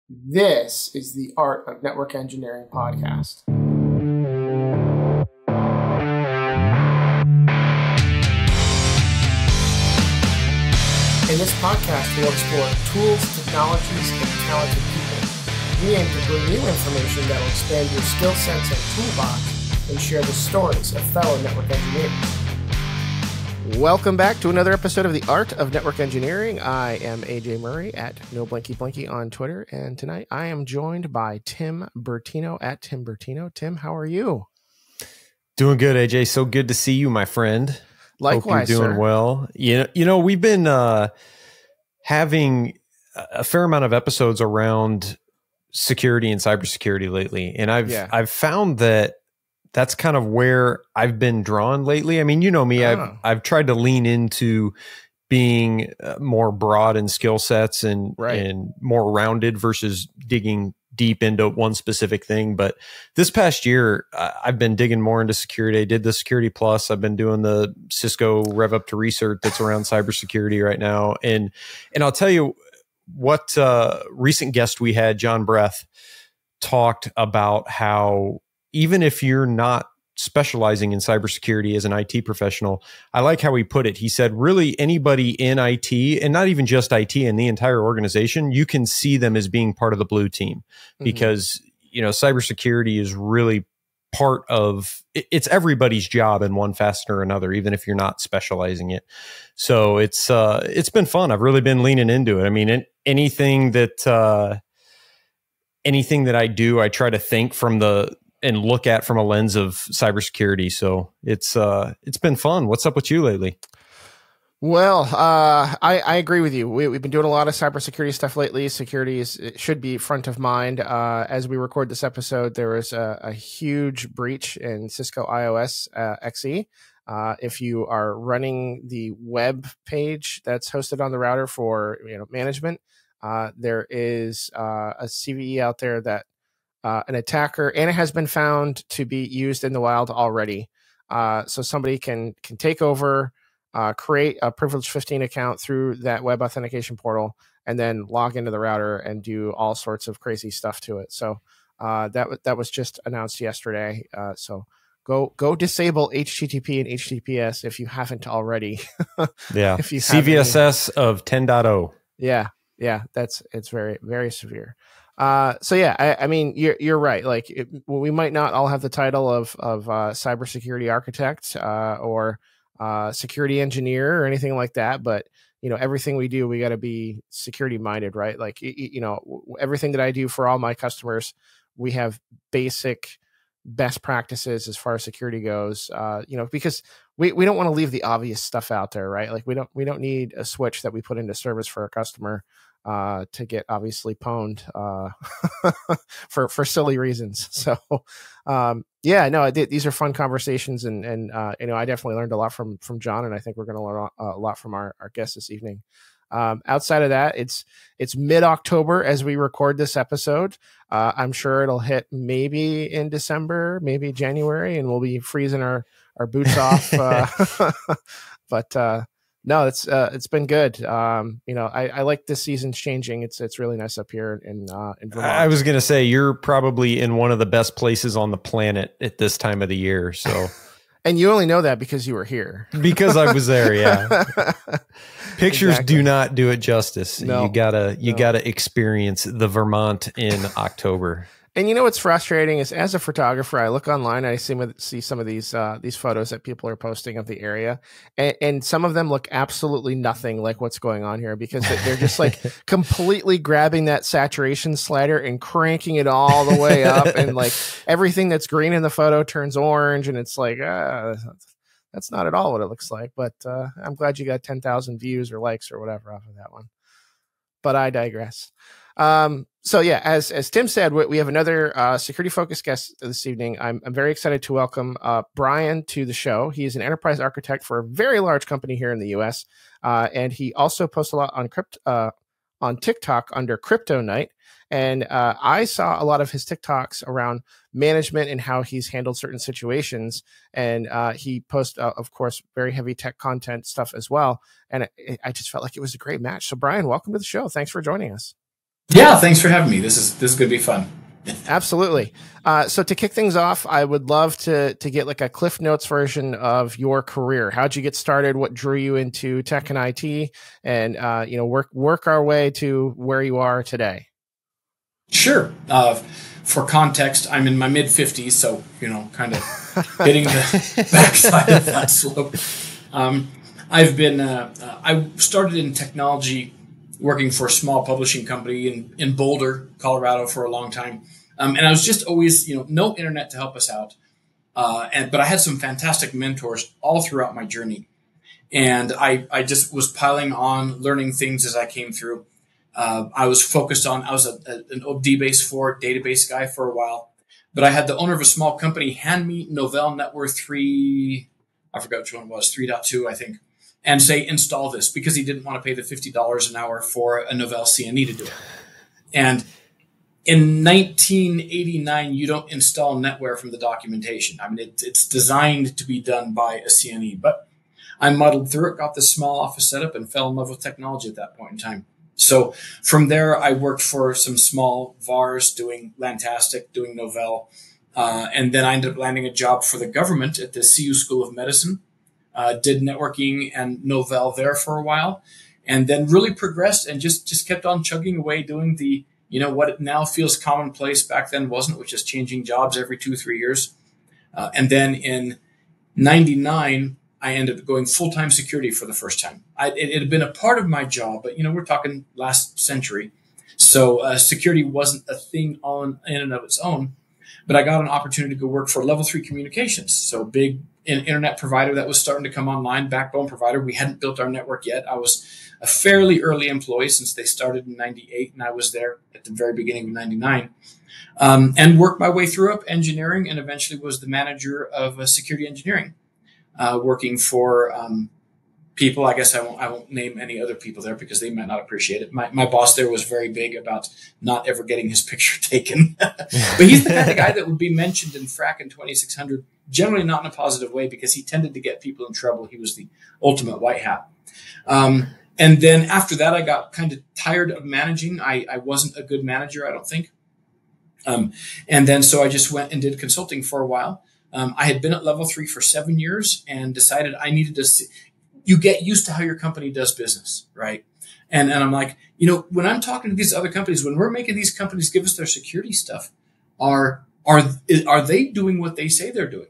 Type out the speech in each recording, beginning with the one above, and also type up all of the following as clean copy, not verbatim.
This is the Art of Network Engineering podcast. In this podcast, we'll explore tools, technologies, and talented people. We aim to bring you information that will expand your skill sets and toolbox and share the stories of fellow network engineers. Welcome back to another episode of the Art of Network Engineering. I am AJ Murray at NoBlankyBlanky on Twitter, and tonight I am joined by Tim Bertino at Tim Bertino. Tim, how are you? Doing good, AJ. So good to see you, my friend. Likewise, hope you're doing well. You know, we've been having a fair amount of episodes around security and cybersecurity lately, and I've found that that's kind of where I've been drawn lately. I mean, you know me, I've tried to lean into being more broad in skill sets and more rounded versus digging deep into one specific thing. But this past year, I've been digging more into security. I did the Security Plus. I've been doing the Cisco Rev Up to Research that's around cybersecurity right now. And I'll tell you what, recent guest we had, John Breath, talked about how even if you're not specializing in cybersecurity as an IT professional, I like how he put it. He said, really anybody in IT, and not even just IT, in the entire organization, you can see them as being part of the blue team because, you know, cybersecurity is really part of, it's everybody's job in one facet or another, even if you're not specializing it. So it's been fun. I've really been leaning into it. I mean, anything that I do, I try to think and look at from a lens of cybersecurity. So it's been fun. What's up with you lately? Well, I agree with you. We've been doing a lot of cybersecurity stuff lately. Security should be front of mind. As we record this episode, there was a huge breach in Cisco iOS XE. If you are running the web page that's hosted on the router for management, there is a CVE out there that an attacker, and it has been found to be used in the wild already. So somebody can take over, create a privileged 15 account through that web authentication portal, and then log into the router and do all sorts of crazy stuff to it. So that was just announced yesterday. So go disable HTTP and HTTPS if you haven't already. Yeah, if you CVSS of 10.0. Yeah, it's very, very severe. So yeah, I mean, you're right. Like we might not all have the title of cybersecurity architect or security engineer or anything like that, but everything we do, we got to be security minded, right? Like everything that I do for all my customers, we have basic best practices as far as security goes. Because we don't want to leave the obvious stuff out there, right? Like we don't need a switch that we put into service for a customer to get obviously pwned for silly reasons. So these are fun conversations, and I definitely learned a lot from John, and I think we're going to learn a lot from our guest this evening. Outside of that, it's mid-October as we record this episode. I'm sure it'll hit maybe in December, maybe January, and we'll be freezing our boots off. But no, it's been good. I like this season's changing. It's really nice up here in Vermont. I was going to say, you're probably in one of the best places on the planet at this time of the year. So, and you only know that because you were here. Because I was there. Yeah. Pictures do not do it justice. No, you gotta experience the Vermont in October. And what's frustrating is, as a photographer, I look online and I see some of these photos that people are posting of the area, and some of them look absolutely nothing like what's going on here, because they're just like completely grabbing that saturation slider and cranking it all the way up, and like everything that's green in the photo turns orange, and it's like that's not at all what it looks like. But I'm glad you got 10,000 views or likes or whatever off of that one. But I digress. So yeah, as Tim said, we have another security focused guest this evening. I'm very excited to welcome Brian to the show. He is an enterprise architect for a very large company here in the U.S. And he also posts a lot on TikTok under CryptoKnight. And I saw a lot of his TikToks around management and how he's handled certain situations. And he posts, of course, very heavy tech content stuff as well. And I just felt like it was a great match. So Brian, welcome to the show. Thanks for joining us. Yeah, thanks for having me. This is going to be fun. Absolutely. So to kick things off, I would love to get like a Cliff Notes version of your career. How'd you get started? What drew you into tech and IT? And work our way to where you are today. Sure. For context, I'm in my mid-50s, so kind of hitting the backside of that slope. I started in technology, working for a small publishing company in Boulder, Colorado, for a long time. And I was just always, no internet to help us out. But I had some fantastic mentors all throughout my journey. And I just was piling on, learning things as I came through. I was focused on, I was an DBase4 database guy for a while. But I had the owner of a small company hand me Novell Network 3, I forgot which one it was, 3.2, I think, and say, install this, because he didn't want to pay the $50 an hour for a Novell CNE to do it. And in 1989, you don't install NetWare from the documentation. I mean, it's designed to be done by a CNE, but I muddled through it, got this small office set up, and fell in love with technology at that point in time. So from there, I worked for some small VARs doing Lantastic, doing Novell. And then I ended up landing a job for the government at the CU School of Medicine. Did networking and Novell there for a while, and then really progressed and just kept on chugging away, doing the, what it now feels commonplace, back then wasn't, which is changing jobs every 2-3 years. And then in 99, I ended up going full-time security for the first time. It had been a part of my job, but we're talking last century. So security wasn't a thing in and of its own, but I got an opportunity to go work for Level 3 Communications. So big internet provider that was starting to come online, backbone provider. We hadn't built our network yet. I was a fairly early employee since they started in 98, and I was there at the very beginning of 99. And worked my way through up engineering, and eventually was the manager of security engineering. Working for people. I guess I won't name any other people there because they might not appreciate it. My boss there was very big about not ever getting his picture taken. But he's the kind of guy that would be mentioned in Frack and 2600, generally not in a positive way, because he tended to get people in trouble. He was the ultimate white hat. And then after that, I got kind of tired of managing. I wasn't a good manager, I don't think. And then so I just went and did consulting for a while. I had been at Level 3 for 7 years and decided I needed to see, you get used to how your company does business, right? And I'm like, when I'm talking to these other companies, when we're making these companies give us their security stuff, are they doing what they say they're doing?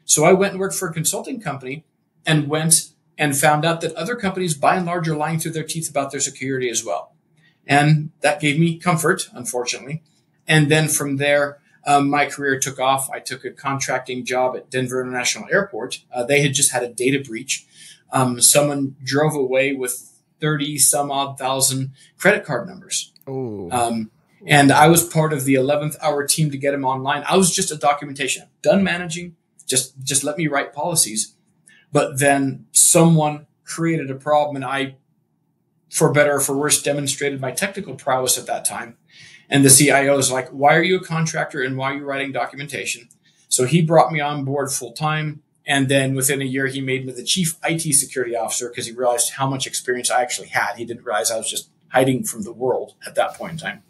So I went and worked for a consulting company and went and found out that other companies, by and large, are lying through their teeth about their security as well. And that gave me comfort, unfortunately. And then from there, my career took off. I took a contracting job at Denver International Airport. They had just had a data breach. Someone drove away with 30 some odd thousand credit card numbers. And I was part of the 11th hour team to get them online. I was just a documentation, done managing, just let me write policies. But then someone created a problem, and I, for better or for worse, demonstrated my technical prowess at that time. And the CIO is like, why are you a contractor and why are you writing documentation? So he brought me on board full time. And then within a year, he made me the chief IT security officer because he realized how much experience I actually had. He didn't realize I was just hiding from the world at that point in time.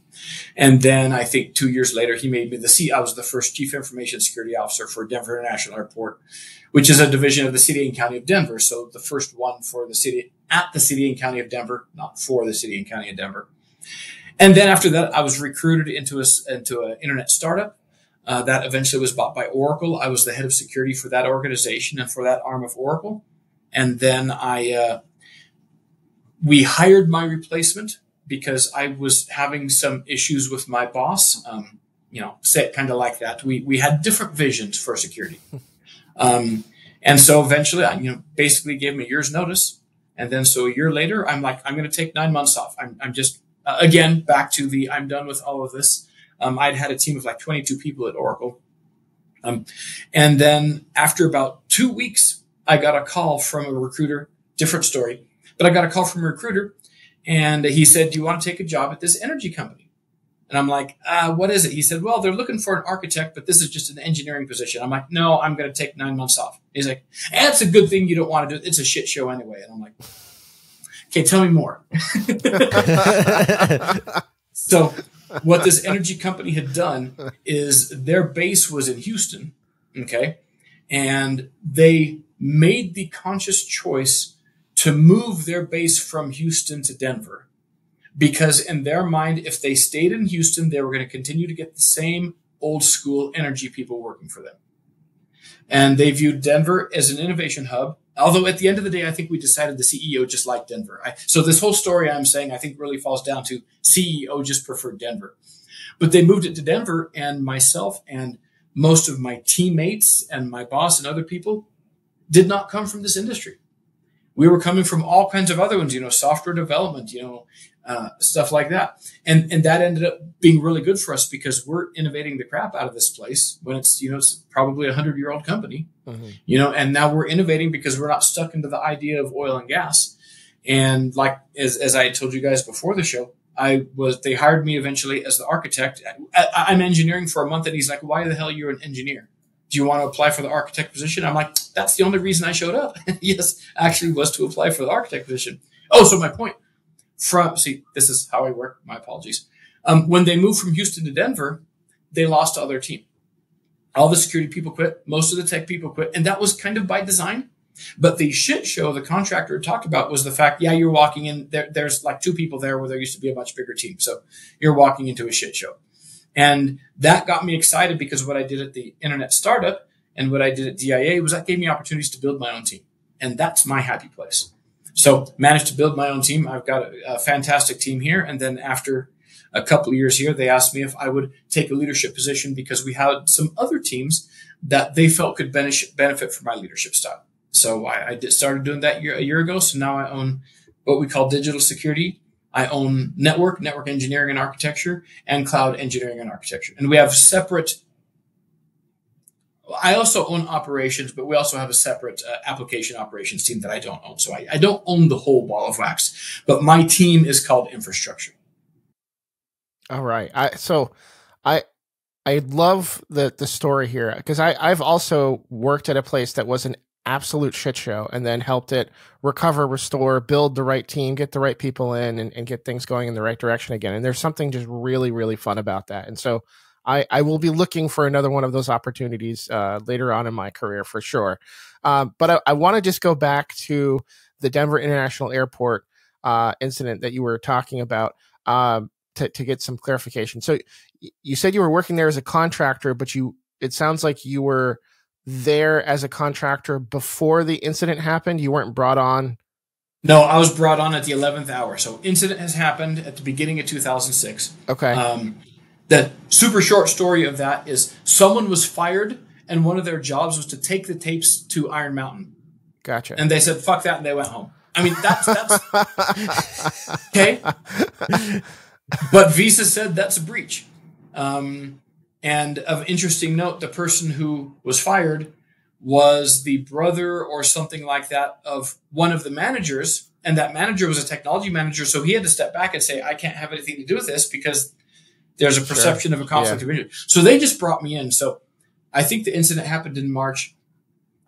And then I think 2 years later, he made me I was the first chief information security officer for Denver International Airport, which is a division of the city and county of Denver. So the first one for the city, at the city and county of Denver, not for the city and county of Denver. And then after that, I was recruited into an internet startup that eventually was bought by Oracle. I was the head of security for that organization and for that arm of Oracle. And then we hired my replacement because I was having some issues with my boss. Say it kind of like that. We had different visions for security. And so eventually I, basically gave him a year's notice. And then so a year later, I'm like, I'm going to take 9 months off. I'm just, again, back to I'm done with all of this. I'd had a team of like 22 people at Oracle. And then after about 2 weeks, I got a call from a recruiter, different story, but I got a call from a recruiter and he said, do you want to take a job at this energy company? And I'm like, what is it? He said, well, they're looking for an architect, but this is just an engineering position. I'm like, no, I'm going to take 9 months off. He's like, it's a good thing you don't want to do it. It's a shit show anyway. And I'm like, okay, tell me more. So what this energy company had done is their base was in Houston, okay? And they made the conscious choice to move their base from Houston to Denver because in their mind, if they stayed in Houston, they were going to continue to get the same old school energy people working for them. And they viewed Denver as an innovation hub. Although at the end of the day, I think we decided the CEO just liked Denver. So this whole story I'm saying, I think really falls down to CEO just preferred Denver. But they moved it to Denver, and myself and most of my teammates and my boss and other people did not come from this industry. We were coming from all kinds of other ones, software development, stuff like that. And that ended up being really good for us because we're innovating the crap out of this place when it's, it's probably a 100-year-old company, and now we're innovating because we're not stuck into the idea of oil and gas. And like, as I told you guys before the show, they hired me eventually as the architect. I'm engineering for a month, and he's like, why the hell you're an engineer? Do you want to apply for the architect position? I'm like, that's the only reason I showed up. Yes, actually was to apply for the architect position. Oh, so my point this is how I work. My apologies. When they moved from Houston to Denver, they lost all their team. All the security people quit. Most of the tech people quit. And that was kind of by design. But the shit show the contractor had talked about was the fact, you're walking in, there's like 2 people there where there used to be a much bigger team. So you're walking into a shit show. And that got me excited because what I did at the internet startup and what I did at DIA was that gave me opportunities to build my own team. And that's my happy place. So managed to build my own team. I've got a fantastic team here. And then after a couple of years here, they asked me if I would take a leadership position because we had some other teams that they felt could benefit from my leadership style. So I started doing that a year ago. So now I own what we call digital security. I own network engineering and architecture, and cloud engineering and architecture. And we have I also own operations, but we also have a separate application operations team that I don't own. So I don't own the whole ball of wax, but my team is called infrastructure. All right. I love the story here because I've also worked at a place that was an absolute shit show and then helped it recover, restore, build the right team, get the right people in and get things going in the right direction again. And there's something just really, really fun about that. And so I will be looking for another one of those opportunities later on in my career for sure. But I want to just go back to the Denver International Airport incident that you were talking about to get some clarification. So you said you were working there as a contractor, but it sounds like you were there as a contractor before the incident happened. You weren't brought on. No, I was brought on at the 11th hour. So incident has happened at the beginning of 2006. Okay. The super short story of that is someone was fired and one of their jobs was to take the tapes to Iron Mountain. Gotcha. And they said, fuck that. And they went home. I mean, that's okay. But Visa said that's a breach. And of interesting note, the person who was fired was the brother or something like that of one of the managers. And that manager was a technology manager. So he had to step back and say, I can't have anything to do with this because there's a perception of a conflict of interest. So they just brought me in. So I think the incident happened in March.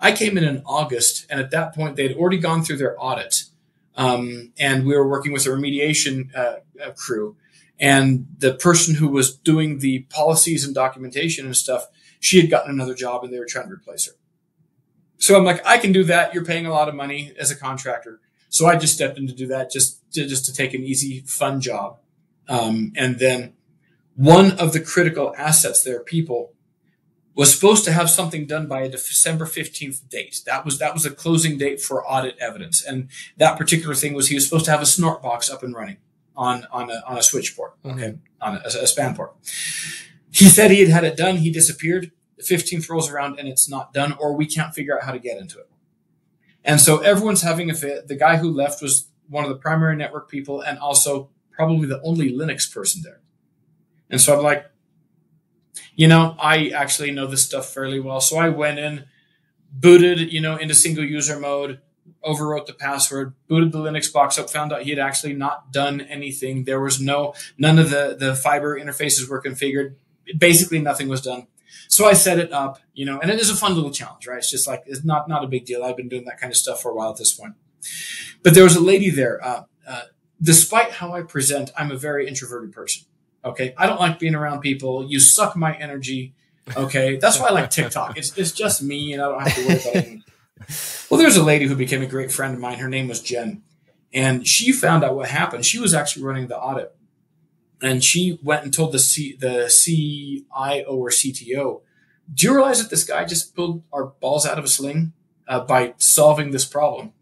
I came in August. And at that point, they'd already gone through their audit. And we were working with a remediation crew. And the person who was doing the policies and documentation and stuff, she had gotten another job and they were trying to replace her. So I'm like, I can do that. You're paying a lot of money as a contractor. So I just stepped in to do that just to take an easy, fun job. And then one of the critical assets there, people, was supposed to have something done by a December 15th date. That was a closing date for audit evidence. And that particular thing was he was supposed to have a snort box up and running on a switch port, okay, on a span port. He said he had it done. He disappeared. The 15th rolls around and it's not done, or we can't figure out how to get into it. And so everyone's having a fit. The guy who left was one of the primary network people and also probably the only Linux person there. And so I'm like, I actually know this stuff fairly well. So I went in, booted, into single user mode, overwrote the password, booted the Linux box up, found out he had actually not done anything. There was none of the fiber interfaces were configured. Basically nothing was done. So I set it up, and it is a fun little challenge, right? It's just like, it's not a big deal. I've been doing that kind of stuff for a while at this point. But there was a lady there. Despite how I present, I'm a very introverted person. Okay. I don't like being around people. You suck my energy. Okay. That's why I like TikTok. It's just me and I don't have to worry about anything. Well, there's a lady who became a great friend of mine. Her name was Jen. And she found out what happened. She was actually running the audit. And she went and told the CIO or CTO, do you realize that this guy just pulled our balls out of a sling by solving this problem?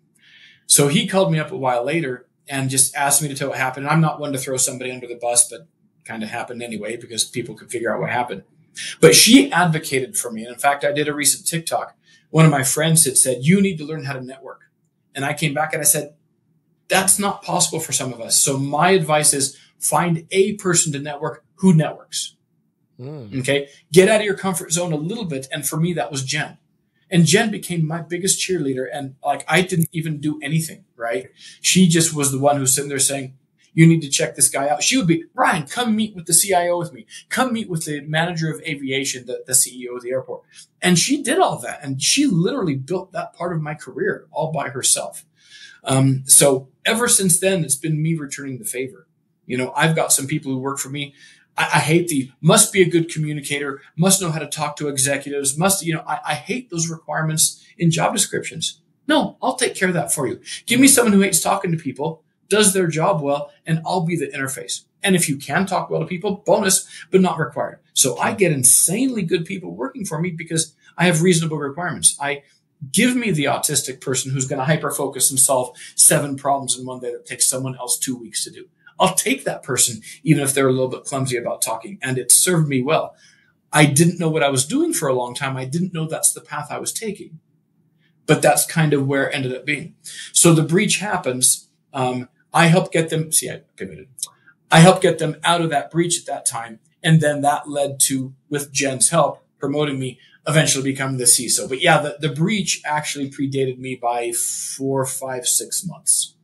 So he called me up a while later and just asked me to tell what happened. And I'm not one to throw somebody under the bus, but kind of happened anyway because people could figure out what happened. But she advocated for me. And in fact, I did a recent TikTok. One of my friends had said, you need to learn how to network. And I came back and I said, that's not possible for some of us. So my advice is find a person to network who networks. Okay. Get out of your comfort zone a little bit. And for me, that was Jen. And Jen became my biggest cheerleader. And like, I didn't even do anything, right? She just was the one who was sitting there saying, you need to check this guy out. She would be, Ryan, come meet with the CIO with me. Come meet with the manager of aviation, the CEO of the airport. And she did all that. And she literally built that part of my career all by herself. So ever since then, it's been me returning the favor. You know, I've got some people who work for me. I hate the must be a good communicator, must know how to talk to executives, I hate those requirements in job descriptions. No, I'll take care of that for you. Give me someone who hates talking to people, does their job well, and I'll be the interface. And if you can talk well to people, bonus, but not required. So I get insanely good people working for me because I have reasonable requirements. Give me the autistic person who's going to hyper-focus and solve 7 problems in one day that takes someone else 2 weeks to do. I'll take that person, even if they're a little bit clumsy about talking, and it served me well. I didn't know what I was doing for a long time. I didn't know that's the path I was taking, but that's kind of where it ended up being. So the breach happens. I helped get them. I pivoted. I helped get them out of that breach at that time. And then that led to, with Jen's help, promoting me, eventually becoming the CISO. But yeah, the breach actually predated me by 4, 5, 6 months.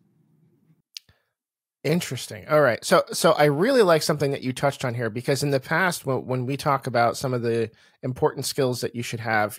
Interesting. All right. So I really like something that you touched on here, because in the past, when we talk about some of the important skills that you should have,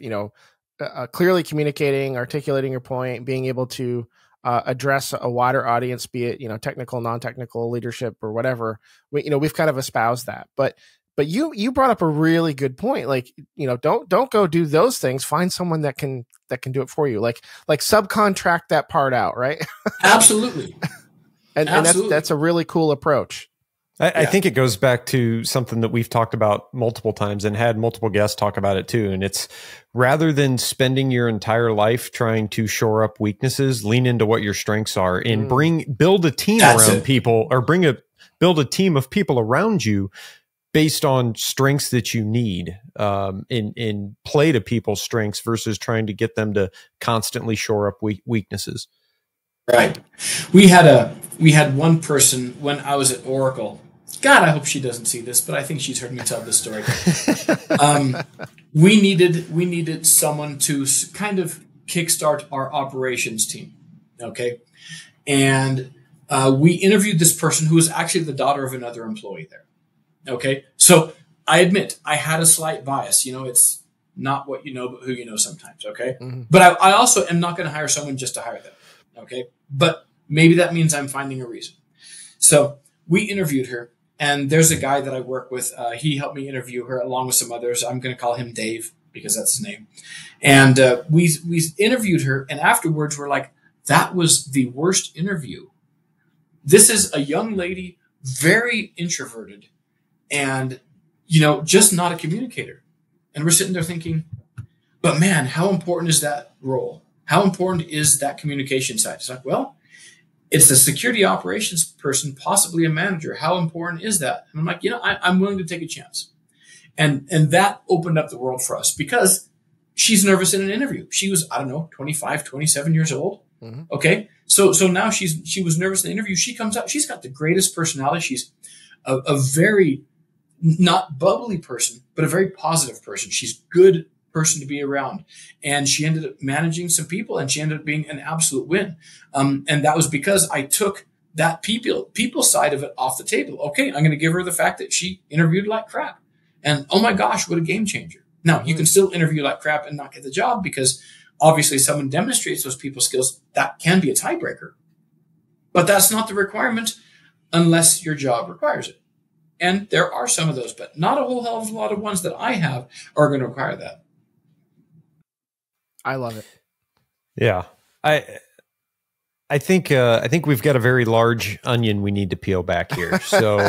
clearly communicating, articulating your point, being able to address a wider audience, be it, technical, non-technical, leadership, or whatever, we've kind of espoused that. But you brought up a really good point. Like, don't go do those things. Find someone that can do it for you. Like subcontract that part out, right? Absolutely. And that's a really cool approach. I think it goes back to something that we've talked about multiple times and had multiple guests talk about it too. And it's, rather than spending your entire life trying to shore up weaknesses, lean into what your strengths are and build a team around people, or build a team of people around you based on strengths that you need, in play to people's strengths versus trying to get them to constantly shore up weaknesses. Right. We had one person when I was at Oracle. God, I hope she doesn't see this, but I think she's heard me tell this story. We needed someone to kind of kickstart our operations team. Okay. And we interviewed this person who was actually the daughter of another employee there. Okay. So I admit I had a slight bias. It's not what you know, but who you know sometimes. Okay. Mm-hmm. But I also am not going to hire someone just to hire them. Okay. But maybe that means I'm finding a reason. So we interviewed her, and there's a guy that I work with. He helped me interview her along with some others. I'm going to call him Dave because that's his name. And we interviewed her, and afterwards we're like, that was the worst interview. This is a young lady, very introverted, and, just not a communicator. And we're sitting there thinking, but man, how important is that role? How important is that communication side? It's like, well, it's a security operations person, possibly a manager. How important is that? And I'm like, I'm willing to take a chance. And that opened up the world for us because she's nervous in an interview. She was, 25, 27 years old. Mm-hmm. Okay. So now she was nervous in the interview. She comes out, she's got the greatest personality. She's a very not bubbly person, but a very positive person. She's good person to be around. And she ended up managing some people, and she ended up being an absolute win. And that was because I took that people side of it off the table. Okay, I'm going to give her the fact that she interviewed like crap. And oh my gosh, what a game changer. Now, you can still interview like crap and not get the job because obviously someone demonstrates those people skills. That can be a tiebreaker. But that's not the requirement unless your job requires it. And there are some of those, but not a whole hell of a lot of ones that I have are going to require that. I love it. Yeah. I think we've got a very large onion we need to peel back here. So,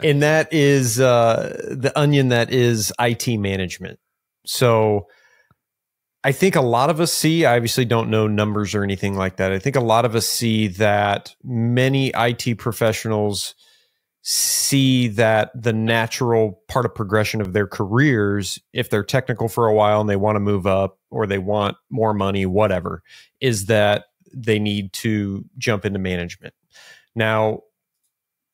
and that is the onion that is IT management. So I think a lot of us see, I obviously don't know numbers or anything like that. I think a lot of us see that many IT professionals see that the natural part of progression of their careers, if they're technical for a while and they want to move up or they want more money, whatever, is that they need to jump into management. Now,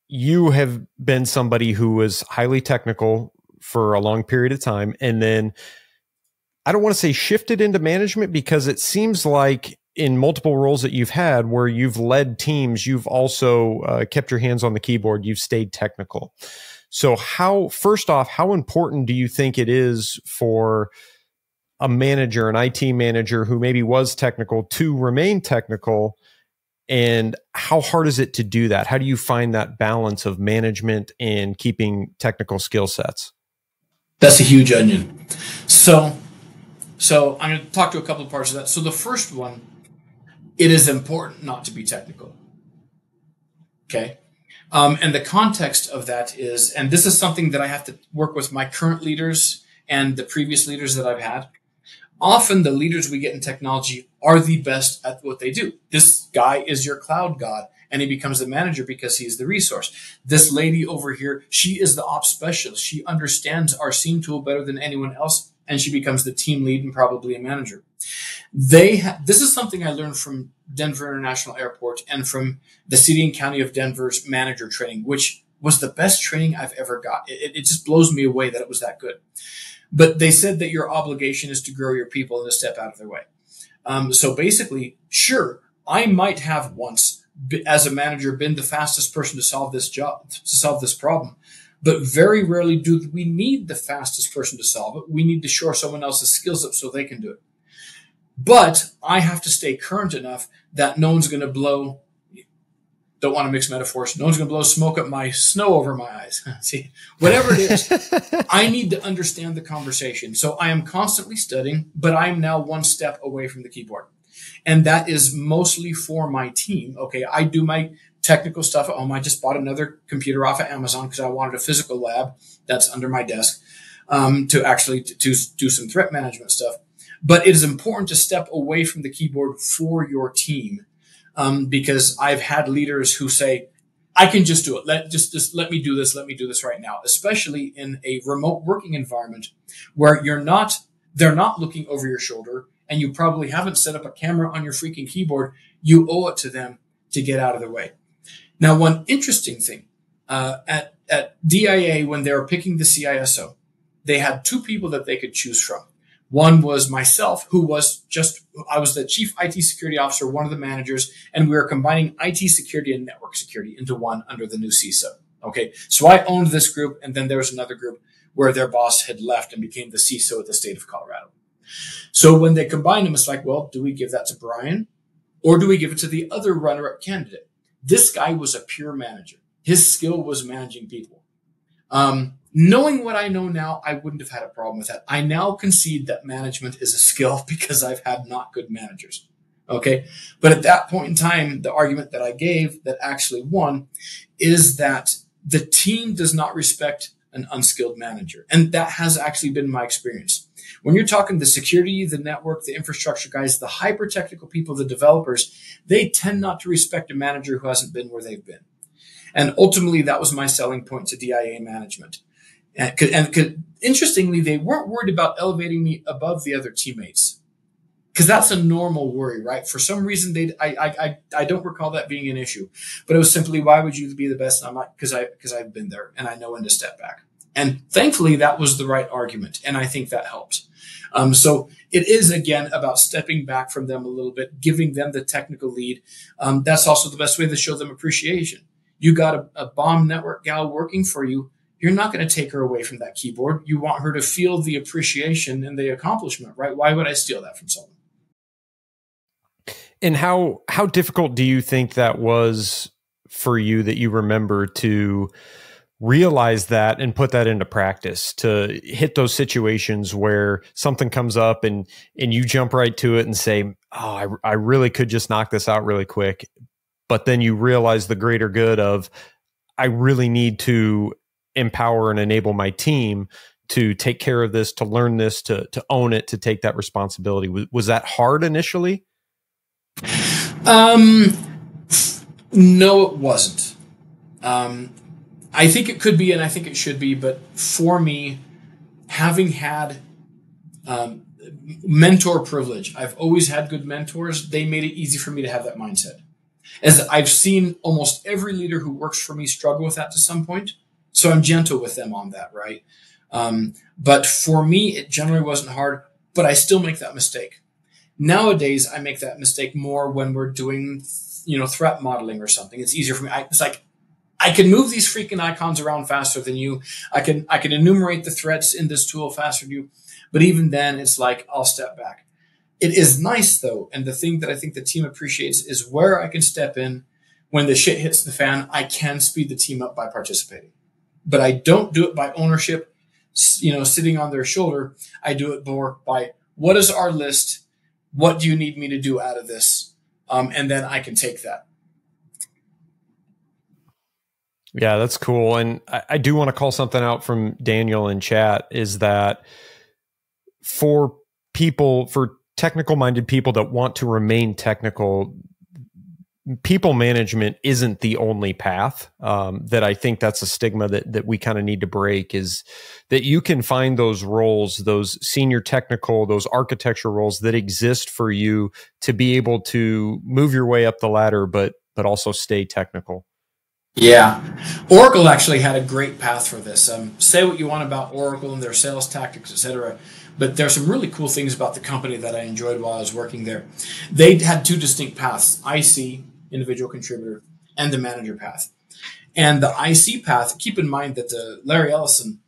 you have been somebody who was highly technical for a long period of time, and then I don't want to say shifted into management, because it seems like in multiple roles that you've had where you've led teams, you've also kept your hands on the keyboard, you've stayed technical. So first off, how important do you think it is for a manager, an IT manager who maybe was technical, to remain technical? And how hard is it to do that? How do you find that balance of management and keeping technical skill sets? That's a huge onion. So I'm going to talk to a couple of parts of that. So the first one, it is important not to be technical. Okay. And the context of that is, and this is something that I have to work with my current leaders and the previous leaders that I've had. Often the leaders we get in technology are the best at what they do. This guy is your cloud god, and he becomes the manager because he's the resource. This lady over here, she is the ops specialist. She understands our SIEM tool better than anyone else, and she becomes the team lead and probably a manager. This is something I learned from Denver International Airport and from the city and county of Denver's manager training, which was the best training I've ever got. It just blows me away that it was that good. But they said that your obligation is to grow your people and to step out of their way. So basically, sure, I might have once, as a manager, been the fastest person to solve this problem. But very rarely do we need the fastest person to solve it. We need to shore someone else's skills up so they can do it. But I have to stay current enough that no one's going to blow, don't want to mix metaphors, no one's going to blow smoke up my snow over my eyes. See, whatever it is, I need to understand the conversation. So I am constantly studying, but I'm now one step away from the keyboard. And that is mostly for my team. Okay, I do my technical stuff at home. I just bought another computer off of Amazon because I wanted a physical lab that's under my desk to actually to do some threat management stuff. But it is important to step away from the keyboard for your team, because I've had leaders who say, I can just do it. Just let me do this. Let me do this right now, especially in a remote working environment where they're not looking over your shoulder and you probably haven't set up a camera on your freaking keyboard. You owe it to them to get out of their way. Now, one interesting thing, at DIA, when they were picking the CISO, they had two people that they could choose from. One was myself, I was the chief IT security officer, one of the managers, and we were combining IT security and network security into one under the new CISO. Okay. So I owned this group, and then there was another group where their boss had left and became the CISO of the state of Colorado. So when they combined them, it's like, well, do we give that to Brian or do we give it to the other runner-up candidate? This guy was a pure manager. His skill was managing people. Knowing what I know now, I wouldn't have had a problem with that. I now concede that management is a skill because I've had not good managers. Okay. But at that point in time, the argument that I gave that actually won is that the team does not respect an unskilled manager. And that has actually been my experience. When you're talking the security, the network, the infrastructure guys, the hyper technical people, the developers, they tend not to respect a manager who hasn't been where they've been. And ultimately, that was my selling point to DIA management. And interestingly, they weren't worried about elevating me above the other teammates, because that's a normal worry, right? For some reason, I don't recall that being an issue, but it was simply, why would you be the best? And I'm not, because I've been there and I know when to step back. And thankfully, that was the right argument, and I think that helped. So it is, again, about stepping back from them a little bit, giving them the technical lead. That's also the best way to show them appreciation. You got a bomb network gal working for you. You're not going to take her away from that keyboard. You want her to feel the appreciation and the accomplishment, right? Why would I steal that from someone? And how difficult do you think that was for you that you remember to realize that and put that into practice, to hit those situations where something comes up and you jump right to it and say, oh, I really could just knock this out really quick. But then you realize the greater good of, I really need to empower and enable my team to take care of this, to learn this, to own it, to take that responsibility. Was that hard initially? No, it wasn't. I think it could be, and I think it should be, but for me, having had mentor privilege, I've always had good mentors. They made it easy for me to have that mindset. As I've seen almost every leader who works for me struggle with that to some point. So I'm gentle with them on that, right? But for me, it generally wasn't hard, but I still make that mistake. Nowadays, I make that mistake more when we're doing, threat modeling or something. It's easier for me. It's like, I can move these freaking icons around faster than you. I can enumerate the threats in this tool faster than you. But even then, it's like, I'll step back. It is nice, though, and the thing that I think the team appreciates is where I can step in when the shit hits the fan. I can speed the team up by participating. But I don't do it by ownership, sitting on their shoulder. I do it more by, what is our list? What do you need me to do out of this? And then I can take that. Yeah, that's cool. And I do want to call something out from Daniel in chat, is that for technical-minded people that want to remain technical, people management isn't the only path. That I think that's a stigma that we kind of need to break, is that you can find those roles, those senior technical, those architecture roles that exist for you to be able to move your way up the ladder, but also stay technical. Yeah. Oracle actually had a great path for this. Say what you want about Oracle and their sales tactics, etc. But there's some really cool things about the company that I enjoyed while I was working there. They had two distinct paths: IC, individual contributor, and the manager path. And the IC path, keep in mind that Larry Ellison,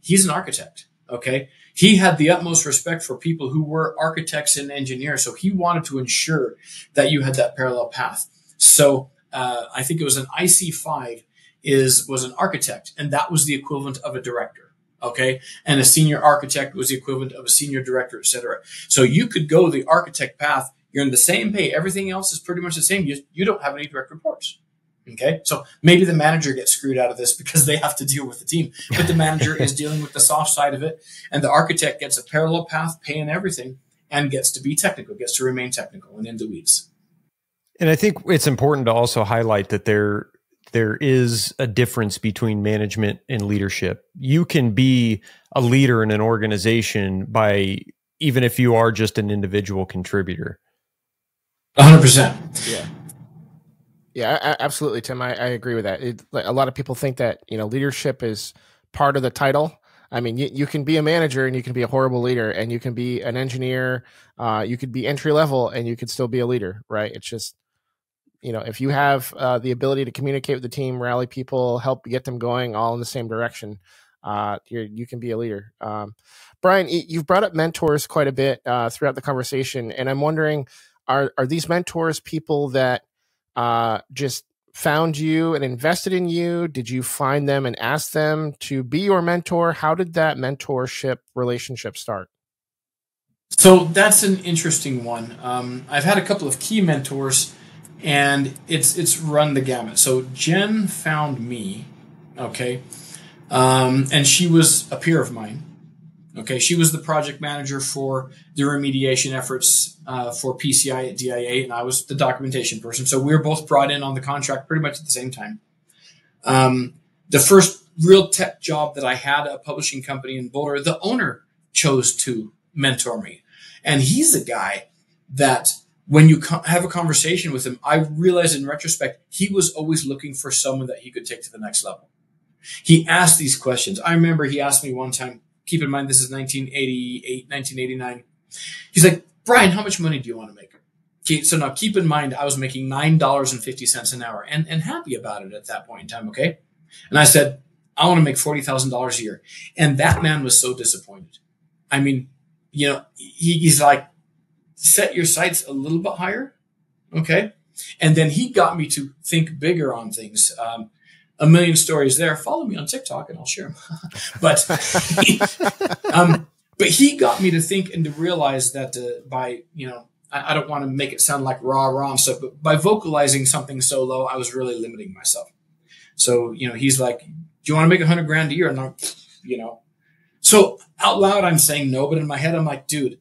he's an architect, okay? He had the utmost respect for people who were architects and engineers, so he wanted to ensure that you had that parallel path. So I think it was an IC5 was an architect, and that was the equivalent of a director. Okay. And a senior architect was the equivalent of a senior director, et cetera. So you could go the architect path. You're in the same pay. Everything else is pretty much the same. You don't have any direct reports. Okay. So maybe the manager gets screwed out of this because they have to deal with the team, but the manager is dealing with the soft side of it. And the architect gets a parallel path, pay and everything, and gets to be technical, gets to remain technical and in the weeds. And I think it's important to also highlight that there is a difference between management and leadership. You can be a leader in an organization even if you are just an individual contributor. 100%. Yeah. Yeah, absolutely, Tim. I agree with that. A lot of people think that, leadership is part of the title. I mean, you can be a manager and you can be a horrible leader, and you can be an engineer. You could be entry level and you could still be a leader, right? It's just, if you have the ability to communicate with the team, rally people, help get them going all in the same direction, you can be a leader. Brian, you've brought up mentors quite a bit throughout the conversation, and I'm wondering, are these mentors people that just found you and invested in you? Did you find them and ask them to be your mentor? How did that mentorship relationship start? So that's an interesting one. I've had a couple of key mentors, and it's run the gamut. So Jen found me, okay, and she was a peer of mine. Okay, she was the project manager for the remediation efforts for PCI at DIA, and I was the documentation person. So we were both brought in on the contract pretty much at the same time. The first real tech job that I had, a publishing company in Boulder, the owner chose to mentor me. And he's a guy that when you have a conversation with him, I realized in retrospect, he was always looking for someone that he could take to the next level. He asked these questions. I remember he asked me one time, keep in mind, this is 1988, 1989. He's like, Brian, how much money do you want to make? Okay, so now keep in mind, I was making $9.50 an hour and happy about it at that point in time, okay? And I said, I want to make $40,000 a year. And that man was so disappointed. I mean, he's like, set your sights a little bit higher, okay? And then he got me to think bigger on things. A million stories there. Follow me on TikTok and I'll share them. But he got me to think and to realize that by, I don't want to make it sound like rah and stuff, but by vocalizing something so low, I was really limiting myself. So, he's like, do you want to make $100,000 a year? And I'm, so out loud, I'm saying no, but in my head, I'm like, dude,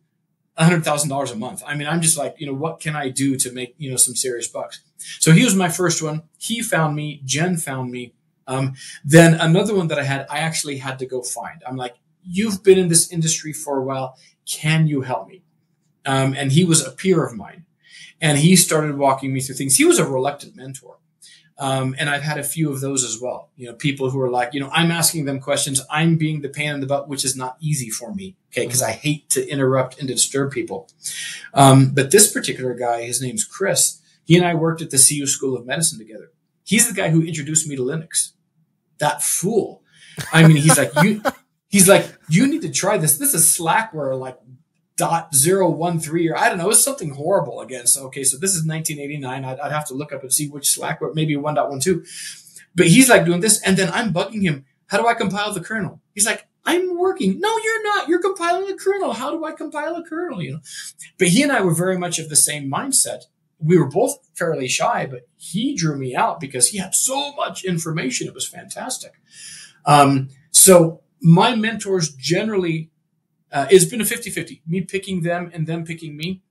$100,000 a month. I mean, I'm just like, what can I do to make, some serious bucks? So he was my first one. He found me. Jen found me. Then another one that I actually had to go find. I'm like, you've been in this industry for a while. Can you help me? And he was a peer of mine, and he started walking me through things. He was a reluctant mentor. And I've had a few of those as well. People who are like, I'm asking them questions. I'm being the pain in the butt, which is not easy for me. Okay. Cause I hate to interrupt and disturb people. But this particular guy, his name's Chris. He and I worked at the CU School of Medicine together. He's the guy who introduced me to Linux. That fool. I mean, he's like, you need to try this. This is Slackware, like .013 or I don't know. It's something horrible again. So, okay. So this is 1989. I'd have to look up and see which Slackware, maybe 1.12. But he's like doing this. And then I'm bugging him. How do I compile the kernel? He's like, I'm working. No, you're not. You're compiling a kernel. How do I compile a kernel? But he and I were very much of the same mindset. We were both fairly shy, but he drew me out because he had so much information. It was fantastic. So my mentors generally, it's been a 50-50, me picking them and them picking me.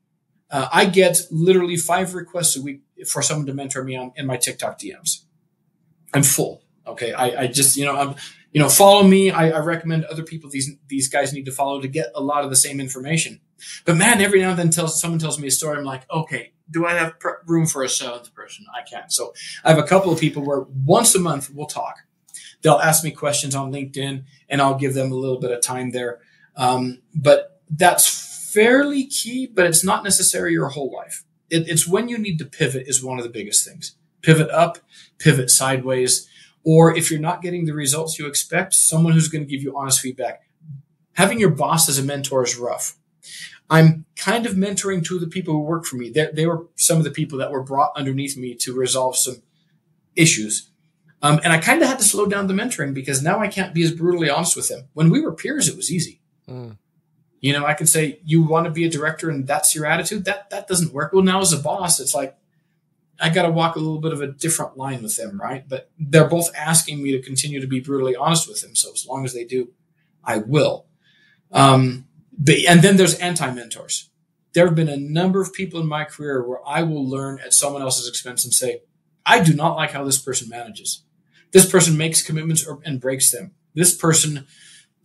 I get literally 5 requests a week for someone to mentor me in my TikTok DMs. I'm full. Okay. I just, follow me. I recommend other people these guys need to follow to get a lot of the same information. But man, every now and then someone tells me a story. I'm like, okay, do I have room for a 7th person? I can't. So I have a couple of people where once a month we'll talk. They'll ask me questions on LinkedIn and I'll give them a little bit of time there. But that's fairly key, but it's not necessary your whole life. It's when you need to pivot is one of the biggest things. Pivot up, pivot sideways, or if you're not getting the results you expect, someone who's going to give you honest feedback. Having your boss as a mentor is rough. I'm kind of mentoring 2 of the people who work for me. They were some of the people that were brought underneath me to resolve some issues. And I kind of had to slow down the mentoring because now I can't be as brutally honest with them. When we were peers, it was easy. I can say, you want to be a director and that's your attitude. That doesn't work. Well, now as a boss, it's like, I got to walk a little bit of a different line with them. Right. But they're both asking me to continue to be brutally honest with them. So as long as they do, I will. And then there's anti-mentors. There have been a number of people in my career where I will learn at someone else's expense and say, I do not like how this person manages. This person makes commitments and breaks them. This person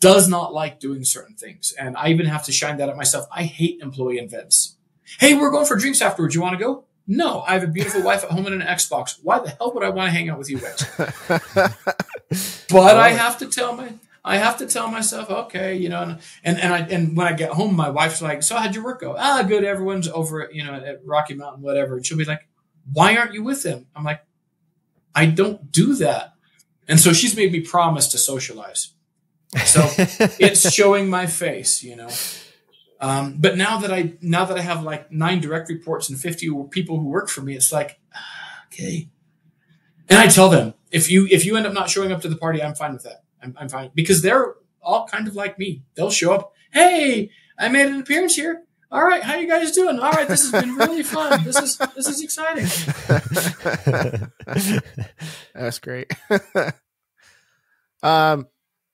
does not like doing certain things. And I even have to shine that at myself. I hate employee events. Hey, we're going for drinks afterwards. You want to go? No, I have a beautiful wife at home and an Xbox. Why the hell would I want to hang out with you guys? But I have to tell myself, okay, and when I get home, my wife's like, so how'd your work go? Good. Everyone's over at Rocky Mountain, whatever. And she'll be like, why aren't you with them? I'm like, I don't do that. And so she's made me promise to socialize. So it's showing my face, But now that I have like 9 direct reports and 50 people who work for me, it's like, okay. And I tell them, if you end up not showing up to the party, I'm fine with that. I'm fine because they're all kind of like me. They'll show up. Hey, I made an appearance here. All right. How you guys doing? All right. This has been really fun. This is exciting. That's great.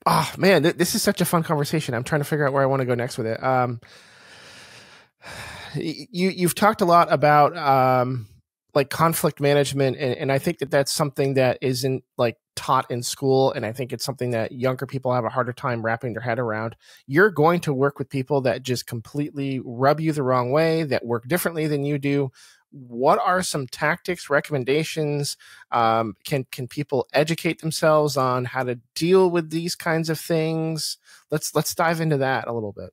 Oh man, this is such a fun conversation. I'm trying to figure out where I want to go next with it. You've talked a lot about like conflict management, and I think that's something that isn't like taught in school, and I think it's something that younger people have a harder time wrapping their head around. You're going to work with people that just completely rub you the wrong way, that work differently than you do. What are some tactics, recommendations? Can people educate themselves on how to deal with these kinds of things? Let's dive into that a little bit.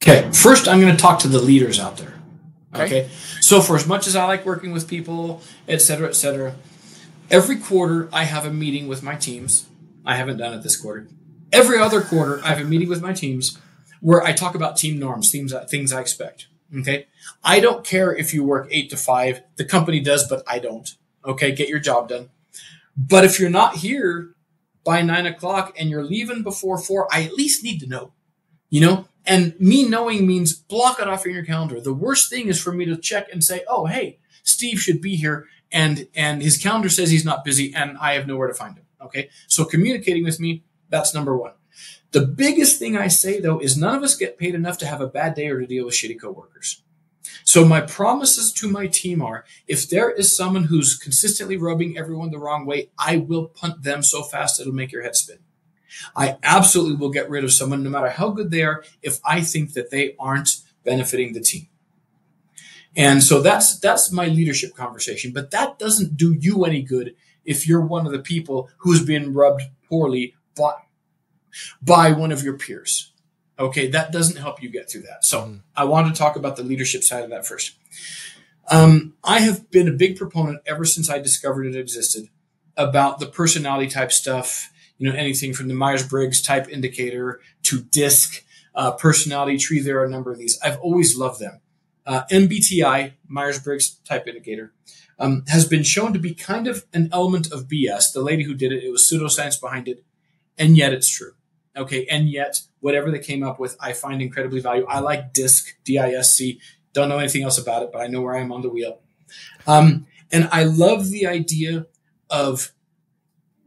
Okay. First, I'm going to talk to the leaders out there. Okay. So for as much as I like working with people, et cetera, every quarter I have a meeting with my teams. I haven't done it this quarter. Every other quarter I have a meeting with my teams where I talk about team norms, things I expect. Okay. I don't care if you work 8 to 5. The company does, but I don't. Okay. Get your job done. But if you're not here by 9 o'clock and you're leaving before 4, I at least need to know, and me knowing means block it off in your calendar. The worst thing is for me to check and say, oh, hey, Steve should be here. And his calendar says he's not busy and I have nowhere to find him. Okay. So communicating with me, that's number one. The biggest thing I say, though, is none of us get paid enough to have a bad day or to deal with shitty coworkers. So my promises to my team are, if there is someone who's consistently rubbing everyone the wrong way, I will punt them so fast it'll make your head spin. I absolutely will get rid of someone, no matter how good they are, if I think that they aren't benefiting the team. And so that's my leadership conversation. But that doesn't do you any good if you're one of the people who's been rubbed poorly by one of your peers. Okay, that doesn't help you get through that. So I want to talk about the leadership side of that first. I have been a big proponent ever since I discovered it existed about the personality type stuff, anything from the Myers-Briggs type indicator to DISC, personality tree. There are a number of these. I've always loved them. MBTI, Myers-Briggs type indicator, has been shown to be kind of an element of BS. The lady who did it was pseudoscience behind it, and yet it's true. Okay, and yet whatever they came up with, I find incredibly valuable. I like DISC, D-I-S-C. Don't know anything else about it, but I know where I am on the wheel. And I love the idea of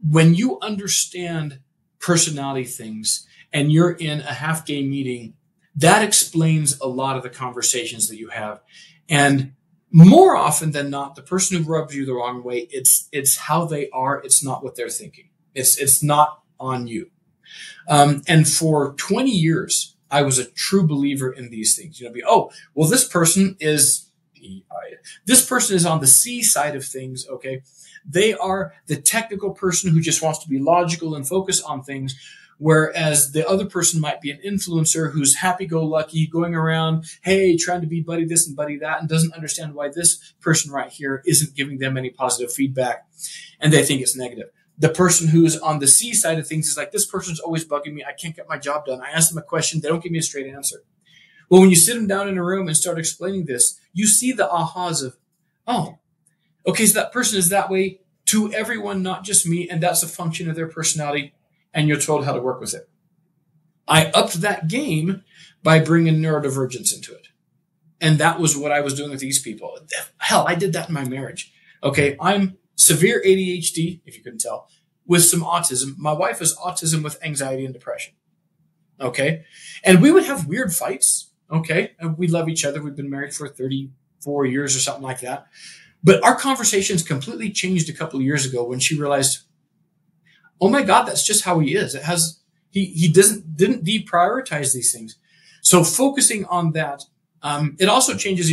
when you understand personality things and you're in a half-day meeting, that explains a lot of the conversations that you have. And more often than not, the person who rubs you the wrong way, it's how they are. It's not what they're thinking. It's not on you. And for 20 years, I was a true believer in these things. This person is on the C side of things. Okay. They are the technical person who just wants to be logical and focus on things. Whereas the other person might be an influencer who's happy-go-lucky, going around, hey, trying to be buddy this and buddy that, and doesn't understand why this person right here isn't giving them any positive feedback, and they think it's negative. The person who's on the C side of things is like, this person's always bugging me. I can't get my job done. I ask them a question. They don't give me a straight answer. Well, when you sit them down in a room and start explaining this, you see the ahas of, oh, okay, so that person is that way to everyone, not just me, and that's a function of their personality, and you're told how to work with it. I upped that game by bringing neurodivergence into it. And that was what I was doing with these people. Hell, I did that in my marriage. Okay, I'm severe ADHD, if you couldn't tell, with some autism. My wife has autism with anxiety and depression. Okay, and we would have weird fights. Okay, and we love each other. We've been married for 34 years or something like that. But our conversations completely changed a couple of years ago when she realized, oh my God, that's just how he is. He didn't deprioritize these things. So focusing on that, it also changes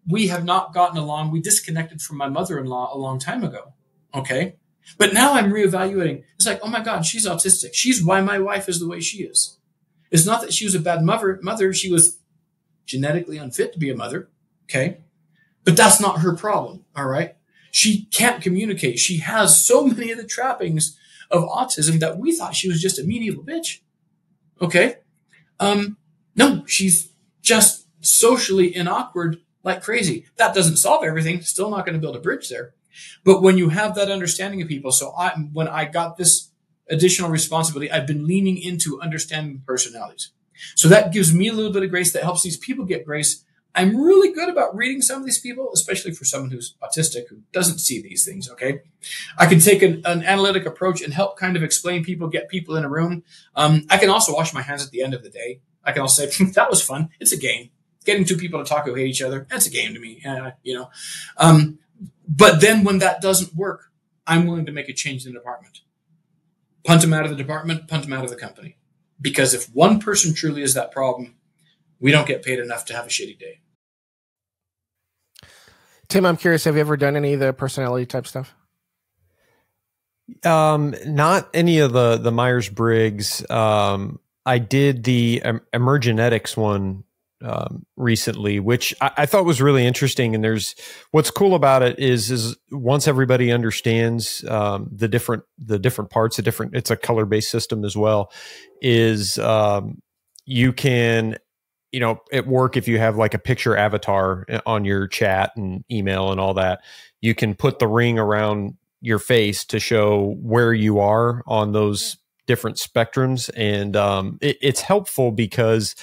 we have not gotten along. We disconnected from my mother-in-law a long time ago. Okay. But now I'm reevaluating. It's like, oh my God, she's autistic. She's why my wife is the way she is. It's not that she was a bad mother. She was genetically unfit to be a mother. Okay. But that's not her problem. All right. She can't communicate. She has so many of the trappings of autism that we thought she was just a mean little bitch. Okay. No, she's just socially awkward like crazy. That doesn't solve everything. Still not going to build a bridge there. But when you have that understanding of people, when I got this additional responsibility, I've been leaning into understanding personalities. So that gives me a little bit of grace. That helps these people get grace. I'm really good about reading some of these people, especially for someone who's autistic, who doesn't see these things, okay? I can take an analytic approach and help kind of explain people, get people in a room. I can also wash my hands at the end of the day. I can also say, that was fun. It's a game. Getting two people to talk who hate each other, that's a game to me, But then when that doesn't work, I'm willing to make a change in the department. Punt them out of the department, punt them out of the company. Because if one person truly is that problem, we don't get paid enough to have a shitty day. Tim, I'm curious, have you ever done any of the personality type stuff? Not any of the Myers-Briggs. I did the emergenetics one recently, which I thought was really interesting. And what's cool about it is once everybody understands the different parts, it's a color-based system as well, is you can at work, if you have like a picture avatar on your chat and email and all that, you can put the ring around your face to show where you are on those different spectrums. And it's helpful because,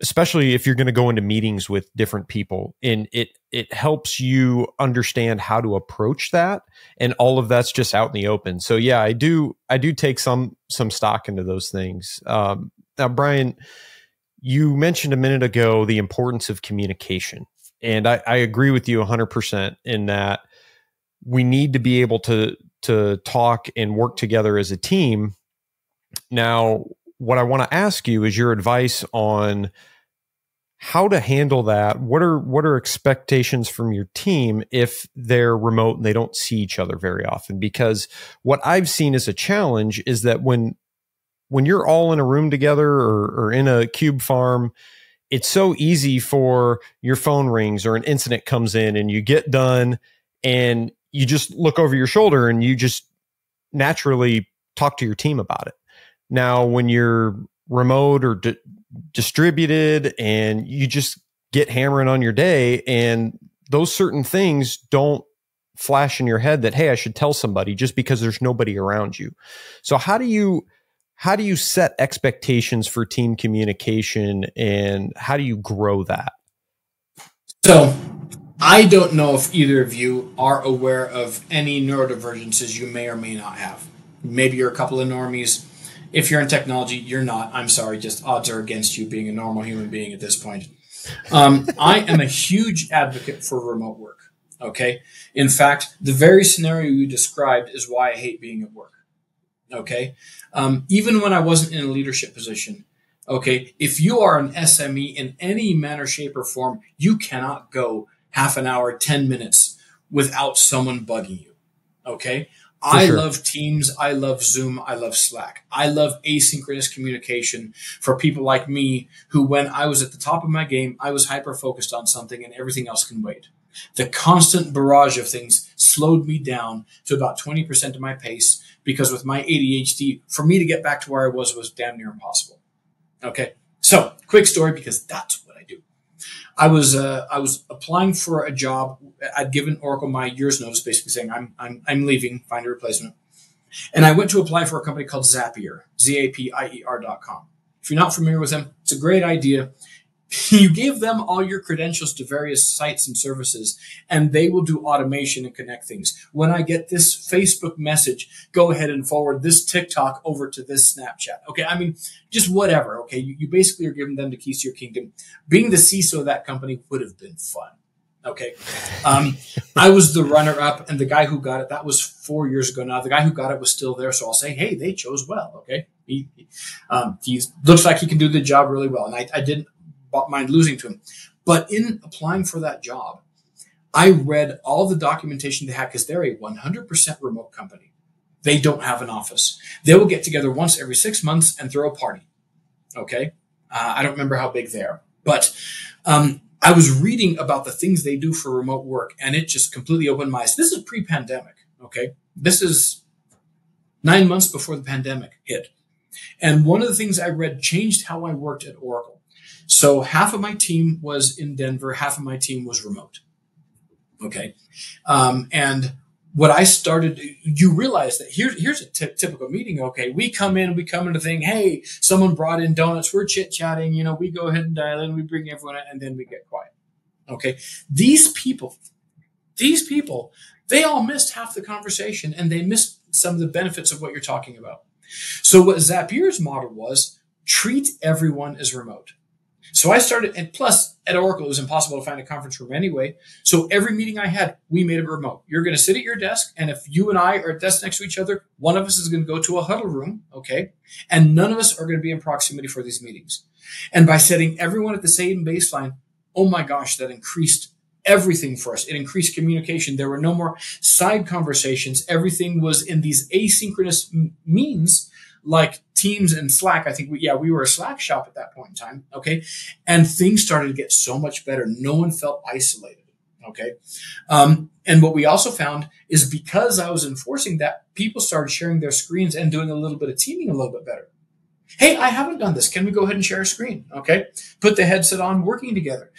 especially if you're going to go into meetings with different people, and it helps you understand how to approach that. And all of that's just out in the open. So yeah, I do take some stock into those things. Now, Brian, you mentioned a minute ago the importance of communication. And I agree with you 100% in that we need to be able to talk and work together as a team. Now, what I want to ask you is your advice on how to handle that. What are expectations from your team if they're remote and they don't see each other very often? Because what I've seen as a challenge is that when you're all in a room together or in a cube farm, it's so easy for your phone rings or an incident comes in and you get done and you just look over your shoulder and you just naturally talk to your team about it. Now, when you're remote or distributed and you just get hammering on your day, and those certain things don't flash in your head that, hey, I should tell somebody, just because there's nobody around you. So how do you set expectations for team communication, and how do you grow that? So I don't know if either of you are aware of any neurodivergences you may or may not have. Maybe you're a couple of normies. If you're in technology, you're not. I'm sorry, just odds are against you being a normal human being at this point. I am a huge advocate for remote work. Okay. In fact, the very scenario you described is why I hate being at work. Okay. Even when I wasn't in a leadership position. Okay. If you are an SME in any manner, shape, or form, you cannot go half an hour, 10 minutes without someone bugging you. Okay. I love Teams. I love Zoom. I love Slack. I love asynchronous communication for people like me who, when I was at the top of my game, I was hyper-focused on something and everything else can wait. The constant barrage of things slowed me down to about 20% of my pace, because with my ADHD, for me to get back to where I was damn near impossible. Okay. So quick story, because that's what I do. I was applying for a job. I'd given Oracle my year's notice, basically saying I'm leaving, find a replacement. And I went to apply for a company called Zapier, Zapier.com. If you're not familiar with them, it's a great idea. You give them all your credentials to various sites and services, and they will do automation and connect things. When I get this Facebook message, go ahead and forward this TikTok over to this Snapchat. Okay, I mean, just whatever. Okay, you basically are giving them the keys to your kingdom. Being the CISO of that company would have been fun. Okay, I was the runner-up, and the guy who got it, that was 4 years ago now. The guy who got it was still there, so I'll say, hey, they chose well. Okay, he looks like he can do the job really well, and I didn't mind losing to him. But in applying for that job, I read all the documentation they had, because they're a 100% remote company. They don't have an office. They will get together once every 6 months and throw a party. Okay. I don't remember how big they are, but I was reading about the things they do for remote work, and it just completely opened my eyes. This is pre-pandemic. Okay. This is 9 months before the pandemic hit. And one of the things I read changed how I worked at Oracle. So half of my team was in Denver, half of my team was remote. Okay. And what I started, you realize that here's a typical meeting. Okay. We come into the thing. Hey, someone brought in donuts. We're chit chatting. We go ahead and dial in. We bring everyone in, and then we get quiet. Okay. These people, they all missed half the conversation, and they missed some of the benefits of what you're talking about. So what Zapier's model was, treat everyone as remote. So I started, and plus at Oracle, it was impossible to find a conference room anyway. So every meeting I had, we made it remote. You're going to sit at your desk, and if you and I are at desks next to each other, one of us is going to go to a huddle room, okay? And none of us are going to be in proximity for these meetings. And by setting everyone at the same baseline, oh my gosh, that increased everything for us. It increased communication. There were no more side conversations. Everything was in these asynchronous means, like Teams and Slack. I think we were a Slack shop at that point in time. Okay. And things started to get so much better. No one felt isolated. Okay. And what we also found is, because I was enforcing that, people started sharing their screens and doing a little bit of teaming a little bit better. Hey, I haven't done this. Can we go ahead and share a screen? Okay. Put the headset on, working together.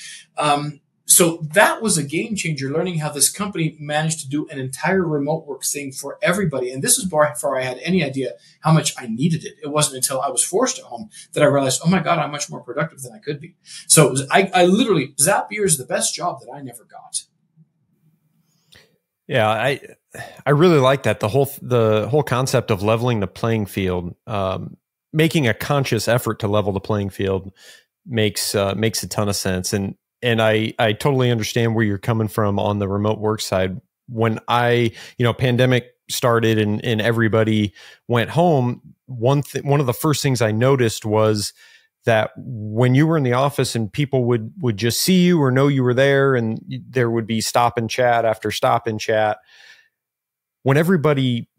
So that was a game changer, learning how this company managed to do an entire remote work thing for everybody. And this is before I had any idea how much I needed it. It wasn't until I was forced at home that I realized, oh my God, I'm much more productive than I could be. So I literally, Zapier is the best job that I never got. Yeah, I really like that. The whole concept of leveling the playing field, making a conscious effort to level the playing field makes a ton of sense. And I totally understand where you're coming from on the remote work side. When pandemic started and everybody went home, one of the first things I noticed was that when you were in the office and people would just see you or know you were there, and there would be stop and chat after stop and chat, when everybody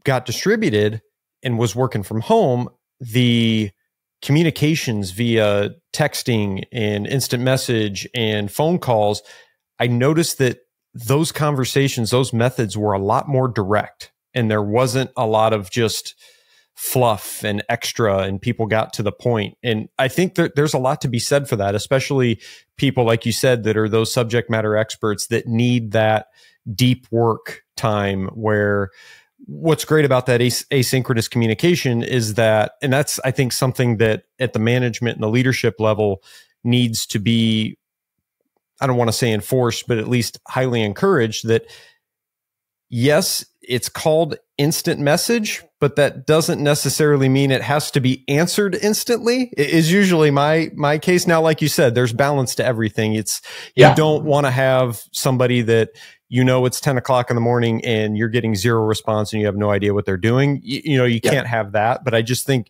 got distributed and was working from home, the communications via texting and instant message and phone calls, I noticed that those conversations, those methods were a lot more direct, and there wasn't a lot of just fluff and extra, and people got to the point. And I think that there's a lot to be said for that, especially people, like you said, that are those subject matter experts that need that deep work time. Where what's great about that asynchronous communication is that, and that's, I think, something that at the management and the leadership level needs to be, I don't want to say enforced, but at least highly encouraged, that yes, it's called instant message, but that doesn't necessarily mean it has to be answered instantly. It is usually my case. Now, like you said, there's balance to everything. You don't want to have somebody that, it's 10 o'clock in the morning and you're getting zero response and you have no idea what they're doing. You can't have that. But I just think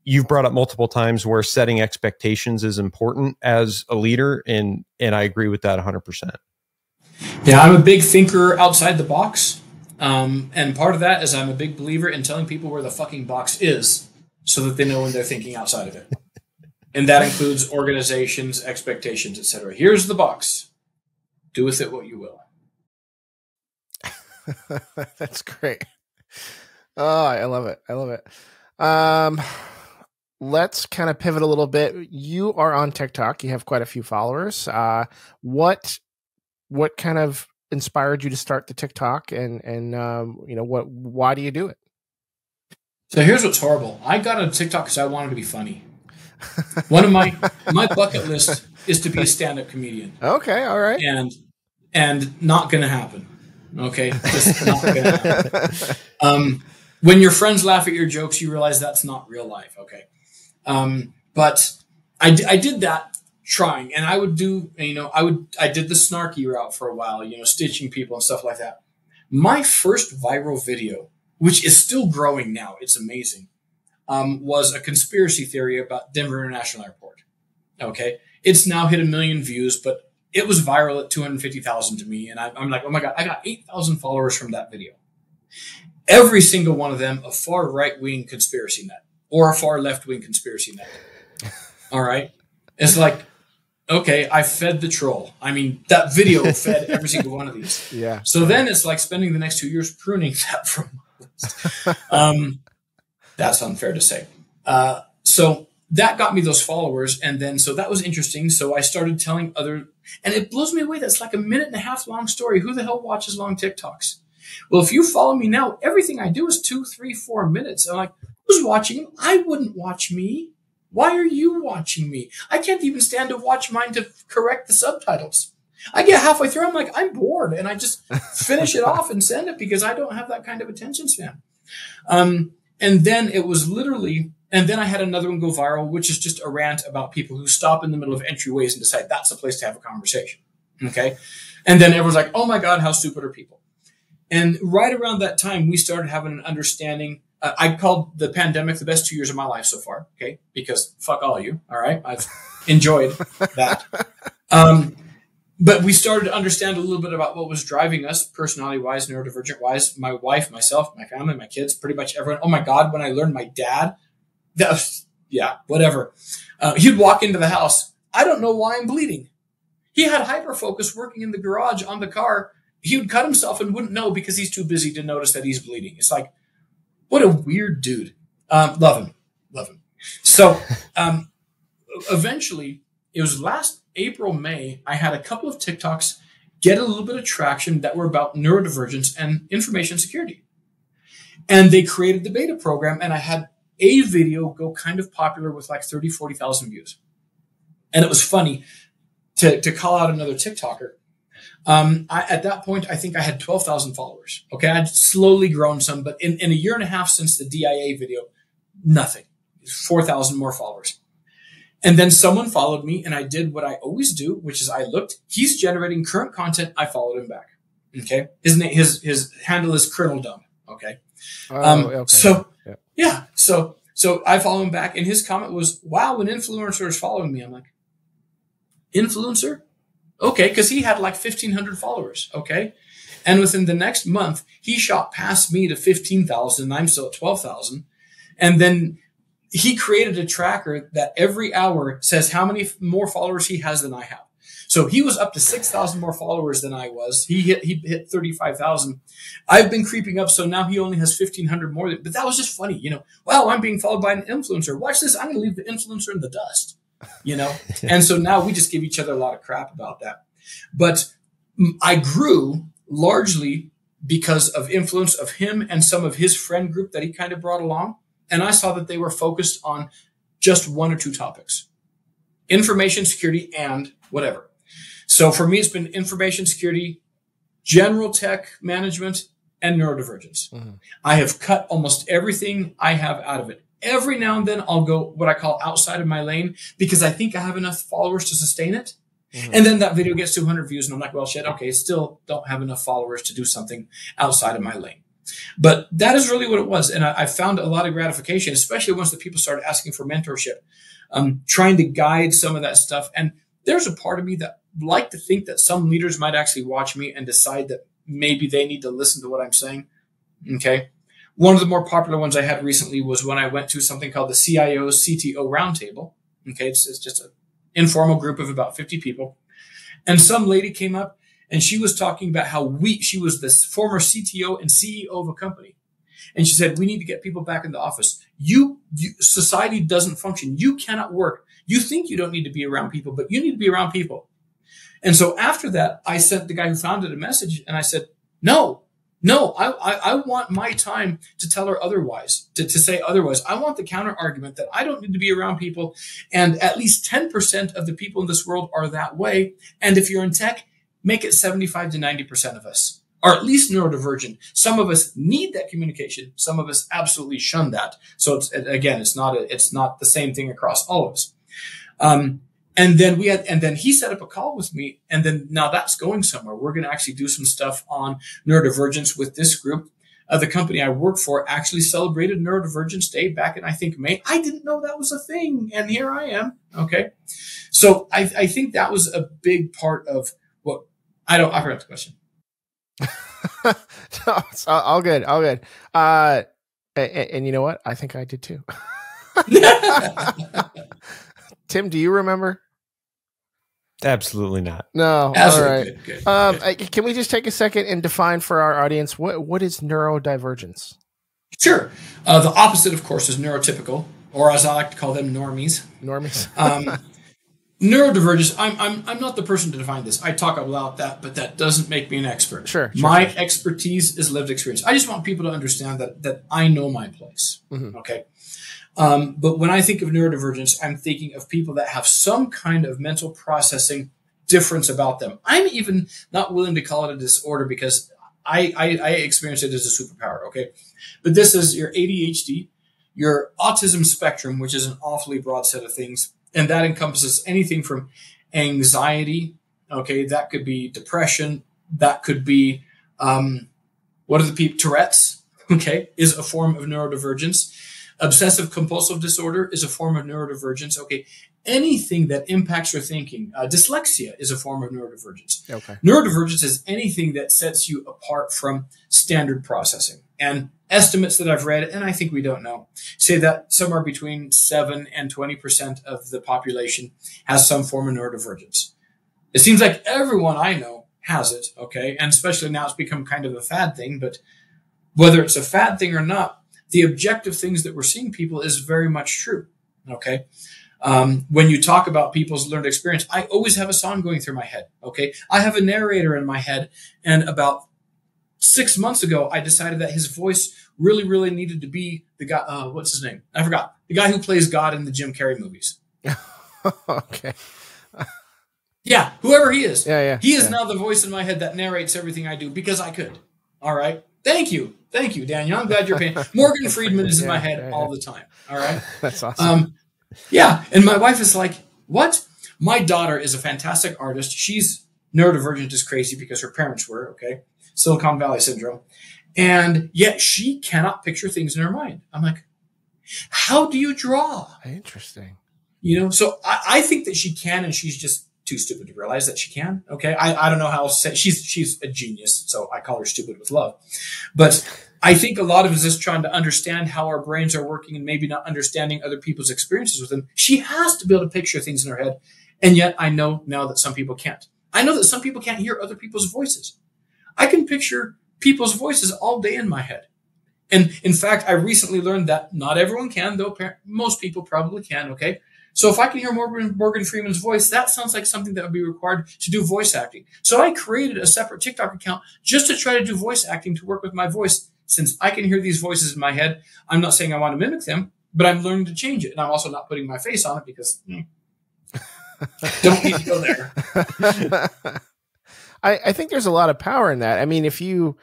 you've brought up multiple times where setting expectations is important as a leader. And I agree with that 100%. Yeah, I'm a big thinker outside the box. And part of that is I'm a big believer in telling people where the fucking box is so that they know when they're thinking outside of it. And that includes organizations, expectations, etc. Here's the box. Do with it what you will. That's great. Oh, I love it. I love it. Let's kind of pivot a little bit. You are on TikTok. You have quite a few followers. What kind of inspired you to start the TikTok, and why do you do it? So here's what's horrible. I got on TikTok because I wanted to be funny. One of my bucket list is to be a stand-up comedian. Okay, all right. And not going to happen. Okay, just not going to happen. When your friends laugh at your jokes, you realize that's not real life. Okay, but I did that trying, and I would do, I did the snarky route for a while, stitching people and stuff like that. My first viral video, which is still growing now, it's amazing, was a conspiracy theory about Denver International Airport. Okay, it's now hit 1 million views, but it was viral at 250,000 to me. And I'm like, oh my God, I got 8,000 followers from that video. Every single one of them a far right-wing conspiracy nut or a far left-wing conspiracy nut. All right. It's like, okay, I fed the troll. I mean, that video fed every single one of these. Yeah. So then it's like spending the next 2 years pruning that from my list. That's unfair to say. So that got me those followers. And then, so that was interesting. So I started telling and it blows me away. That's like a 1.5 minute long story. Who the hell watches long TikToks? Well, if you follow me now, everything I do is 2, 3, 4 minutes. I'm like, who's watching him? I wouldn't watch me. Why are you watching me? I can't even stand to watch mine to correct the subtitles. I get halfway through, I'm like, I'm bored. And I just finish it off and send it because I don't have that kind of attention span. And then it was literally, and then I had another one go viral, which is just a rant about people who stop in the middle of entryways and decide that's the place to have a conversation. Okay. And then everyone's like, oh my God, how stupid are people? And right around that time, we started having an understanding. I called the pandemic the best 2 years of my life so far. Okay. Because fuck all you. All right. I've enjoyed that. But we started to understand a little bit about what was driving us personality-wise, neurodivergent-wise, my wife, myself, my family, my kids, pretty much everyone. Oh, my God, when I learned my dad, whatever. He'd walk into the house. I don't know why I'm bleeding. He had hyperfocus working in the garage on the car. He would cut himself and wouldn't know because he's too busy to notice that he's bleeding. It's like, what a weird dude. Love him. So eventually, it was last April, May, I had a couple of TikToks get a little bit of traction that were about neurodivergence and information security. And they created the beta program, and I had a video go kind of popular with like 30, 40,000 views. And it was funny to call out another TikToker. At that point, I think I had 12,000 followers. Okay. I'd slowly grown some, but in a year and a half since the DIA video, nothing. 4,000 more followers. And then someone followed me, and I did what I always do, which is I looked, he's generating current content. I followed him back. Okay. His handle is Colonel Dumb. Okay. Okay. So yeah. So I follow him back, and his comment was, wow, an influencer is following me. I'm like, influencer? Okay. Cause he had like 1,500 followers. Okay. And within the next month, he shot past me to 15,000, and I'm still at 12,000. And then he created a tracker that every hour says how many more followers he has than I have. So he was up to 6,000 more followers than I was. He hit 35,000. I've been creeping up. So now he only has 1,500 more. But that was just funny. Wow, I'm being followed by an influencer. Watch this. I'm going to leave the influencer in the dust, And so now we just give each other a lot of crap about that. But I grew largely because of influence of him and some of his friend group that he kind of brought along. And I saw that they were focused on just one or two topics, information security and whatever. So for me, it's been information security, general tech management, and neurodivergence. Mm-hmm. I have cut almost everything I have out of it. Every now and then I'll go what I call outside of my lane because I think I have enough followers to sustain it. Mm-hmm. And then that video gets 200 views and I'm like, well, shit, okay, still don't have enough followers to do something outside of my lane. But that is really what it was. And I found a lot of gratification, especially once the people started asking for mentorship, trying to guide some of that stuff. And there's a part of me that like to think that some leaders might actually watch me and decide that maybe they need to listen to what I'm saying. Okay. One of the more popular ones I had recently was when I went to something called the CIO CTO Roundtable. Okay. It's just an informal group of about 50 people. And some lady came up and she was talking about how she was the former CTO and CEO of a company. And she said, we need to get people back in the office. Society doesn't function. You cannot work. You think you don't need to be around people, but you need to be around people. And so after that, I sent the guy who founded a message and I said, no, I want my time to tell her otherwise, to say otherwise. I want the counter argument that I don't need to be around people. And at least 10% of the people in this world are that way. And if you're in tech, make it 75 to 90% of us are at least neurodivergent. Some of us need that communication. Some of us absolutely shun that. So it's not the same thing across all of us. And then he set up a call with me. And then now that's going somewhere. We're going to actually do some stuff on neurodivergence with this group. The company I work for actually celebrated Neurodivergence Day back in, I think, May. I didn't know that was a thing. And here I am. Okay. So I think that was a big part of what I forgot the question. No, it's all good. All good. And you know what? I think I did too. Tim, do you remember? Absolutely not. No. Absolutely. All right. Good. Can we just take a second and define for our audience what is neurodivergence? Sure. The opposite, of course, is neurotypical, or as I like to call them, normies. Normies. Neurodivergence. I'm not the person to define this. I talk about that, but that doesn't make me an expert. Sure. My expertise is lived experience. I just want people to understand that I know my place. Mm-hmm. Okay. But when I think of neurodivergence, I'm thinking of people that have some kind of mental processing difference about them. I'm even not willing to call it a disorder because I experience it as a superpower. Okay. But this is your ADHD, your autism spectrum, which is an awfully broad set of things. And that encompasses anything from anxiety. Okay. That could be depression. That could be, Tourette's. Okay. Is a form of neurodivergence. Obsessive compulsive disorder is a form of neurodivergence. Okay. Anything that impacts your thinking. Dyslexia is a form of neurodivergence. Okay. Neurodivergence is anything that sets you apart from standard processing. And estimates that I've read, and I think we don't know, say that somewhere between 7 and 20% of the population has some form of neurodivergence. It seems like everyone I know has it. Okay. And especially now it's become kind of a fad thing, but whether it's a fad thing or not, the objective things that we're seeing people is very much true. Okay. When you talk about people's learned experience, I always have a song going through my head. Okay. I have a narrator in my head. And about 6 months ago, I decided that his voice really, really needed to be the guy. What's his name? I forgot. The guy who plays God in the Jim Carrey movies. Okay. Yeah. Whoever he is. Yeah. He is now the voice in my head that narrates everything I do because I could. All right. Thank you. Thank you, Daniel. I'm glad you're paying. Morgan Freeman is in my head all the time. All right. That's awesome. Yeah. And my wife is like, what? My daughter is a fantastic artist. She's neurodivergent as crazy because her parents were, okay? Silicon Valley syndrome. And yet she cannot picture things in her mind. I'm like, how do you draw? Interesting. You know, so I think that she can, and she's just too stupid to realize that she can. Okay. I don't know how else to say. She's a genius. So I call her stupid with love. But I think a lot of us is trying to understand how our brains are working and maybe not understanding other people's experiences with them. She has to be able to picture things in her head. And yet I know now that some people can't. I know that some people can't hear other people's voices. I can picture people's voices all day in my head. And in fact, I recently learned that not everyone can, though most people probably can. Okay. So if I can hear Morgan Freeman's voice, that sounds like something that would be required to do voice acting. So I created a separate TikTok account just to try to do voice acting to work with my voice. Since I can hear these voices in my head, I'm not saying I want to mimic them, but I'm learning to change it. And I'm also not putting my face on it because don't need to go there. I think there's a lot of power in that. I mean, if you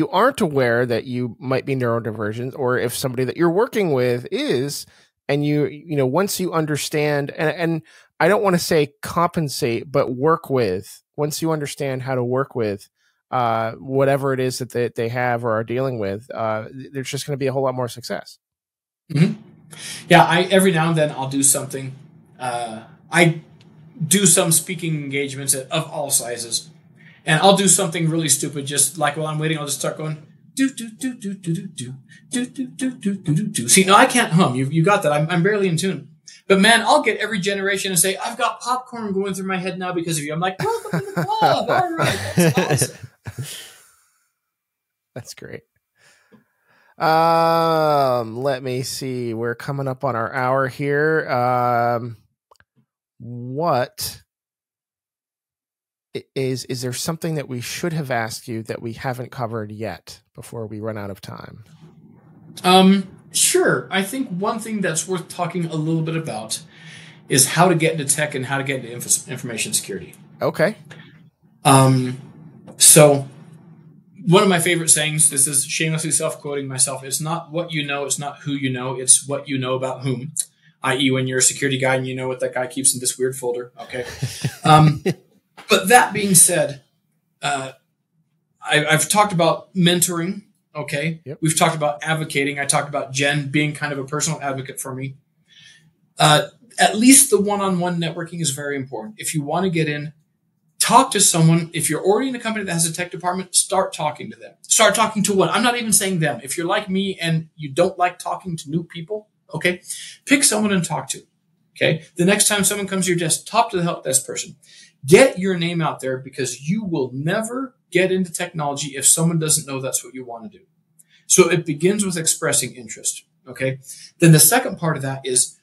aren't aware that you might be neurodivergent, or if somebody that you're working with is, and once you understand, and I don't want to say compensate, but work with, once you understand how to work with whatever it is that they have or are dealing with, there's just going to be a whole lot more success. Mm-hmm. Yeah, every now and then I'll do something. I do some speaking engagements of all sizes, and I'll do something really stupid. Just like while I'm waiting, I'll just start going do do do do do do do do do do do do do. See, no, I can't hum. You got that? I'm barely in tune. But man, I'll get every generation and say, I've got popcorn going through my head now because of you. I'm like, welcome to the club. All right, that's awesome. That's great. Let me see. We're coming up on our hour here. What is there something that we should have asked you that we haven't covered yet before we run out of time? Sure. I think one thing that's worth talking a little bit about is how to get into tech and how to get into information security. Okay. So one of my favorite sayings, this is shamelessly self-quoting myself, it's not what you know, it's not who you know, it's what you know about whom, i.e. when you're a security guy and you know what that guy keeps in this weird folder. Okay. But that being said, I've talked about mentoring. Okay. Yep. We've talked about advocating. I talked about Jen being kind of a personal advocate for me. At least the one-on-one networking is very important. If you want to get in, talk to someone. If you're already in a company that has a tech department, start talking to them. Start talking to one. I'm not even saying them. If you're like me and you don't like talking to new people, okay, pick someone and talk to. Okay. The next time someone comes to your desk, talk to the help desk person. Get your name out there, because you will never get into technology if someone doesn't know that's what you want to do. So it begins with expressing interest. Okay. Then the second part of that is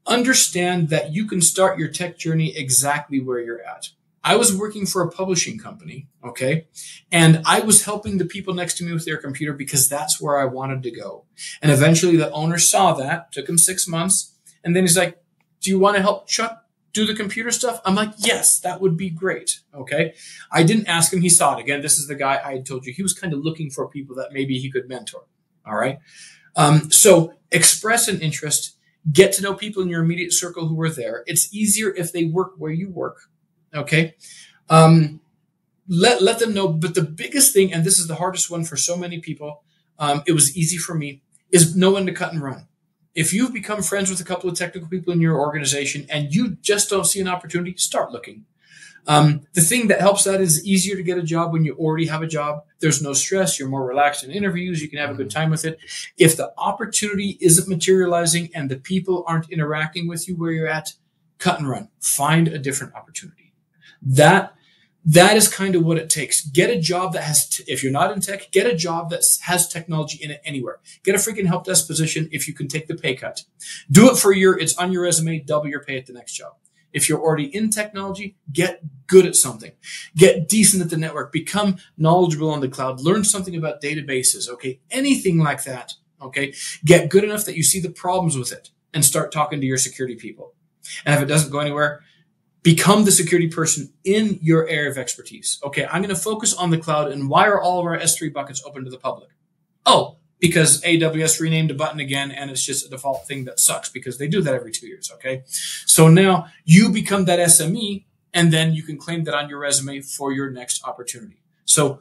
understand that you can start your tech journey exactly where you're at. I was working for a publishing company. Okay. And I was helping the people next to me with their computer because that's where I wanted to go. And eventually the owner saw that, took him 6 months. And then he's like, do you want to help Chuck do the computer stuff? I'm like, yes, that would be great. Okay. I didn't ask him. He saw it. Again, this is the guy I had told you. He was kind of looking for people that maybe he could mentor. All right. So express an interest, get to know people in your immediate circle who are there. It's easier if they work where you work. Okay. Let them know. But the biggest thing, and this is the hardest one for so many people, it was easy for me, is know when to cut and run. If you've become friends with a couple of technical people in your organization and you just don't see an opportunity, start looking. The thing that helps that is easier to get a job when you already have a job. There's no stress. You're more relaxed in interviews. You can have a good time with it. If the opportunity isn't materializing and the people aren't interacting with you where you're at, cut and run. Find a different opportunity. That that is kind of what it takes. Get a job that has, if you're not in tech, get a job that has technology in it anywhere. Get a freaking help desk position if you can take the pay cut. Do it for a year. It's on your resume. Double your pay at the next job. If you're already in technology, get good at something. Get decent at the network. Become knowledgeable on the cloud. Learn something about databases. Okay. Anything like that. Okay. Get good enough that you see the problems with it and start talking to your security people. And if it doesn't go anywhere, become the security person in your area of expertise. Okay, I'm going to focus on the cloud, and why are all of our S3 buckets open to the public? Oh, because AWS renamed a button again, and it's just a default thing that sucks because they do that every 2 years, okay? So now you become that SME, and then you can claim that on your resume for your next opportunity. So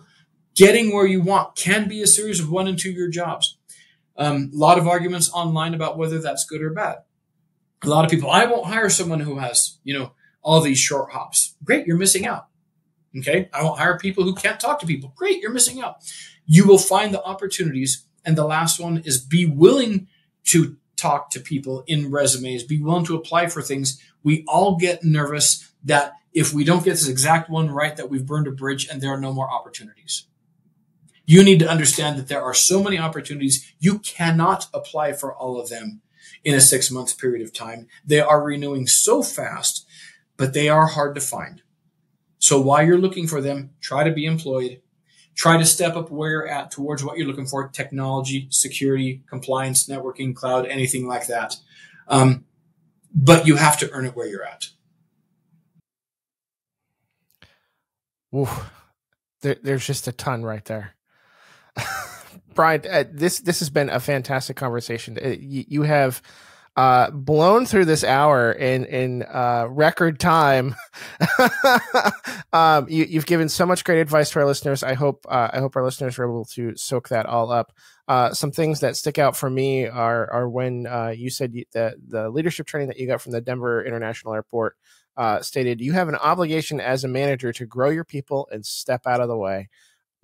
getting where you want can be a series of 1 and 2 year jobs. A lot of arguments online about whether that's good or bad. A lot of people, I won't hire someone who has, all these short hops. Great, you're missing out. Okay, I won't hire people who can't talk to people. Great, you're missing out. You will find the opportunities. And the last one is be willing to talk to people in resumes, be willing to apply for things. We all get nervous that if we don't get this exact one right, that we've burned a bridge and there are no more opportunities. You need to understand that there are so many opportunities. You cannot apply for all of them in a 6-month period of time. They are renewing so fast, but they are hard to find. So while you're looking for them, try to be employed. Try to step up where you're at towards what you're looking for: technology, security, compliance, networking, cloud, anything like that. But you have to earn it where you're at. Ooh, there's just a ton right there. Brian, this has been a fantastic conversation. You have blown through this hour in record time. You've given so much great advice to our listeners. I hope our listeners are able to soak that all up. Some things that stick out for me are when you said that the leadership training that you got from the Denver International Airport stated you have an obligation as a manager to grow your people and step out of the way.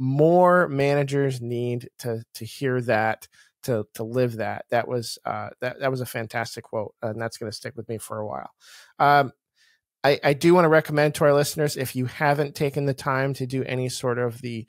More managers need to hear that, to live that. That was a fantastic quote, and that's going to stick with me for a while. I do want to recommend to our listeners, if you haven't taken the time to do any sort of the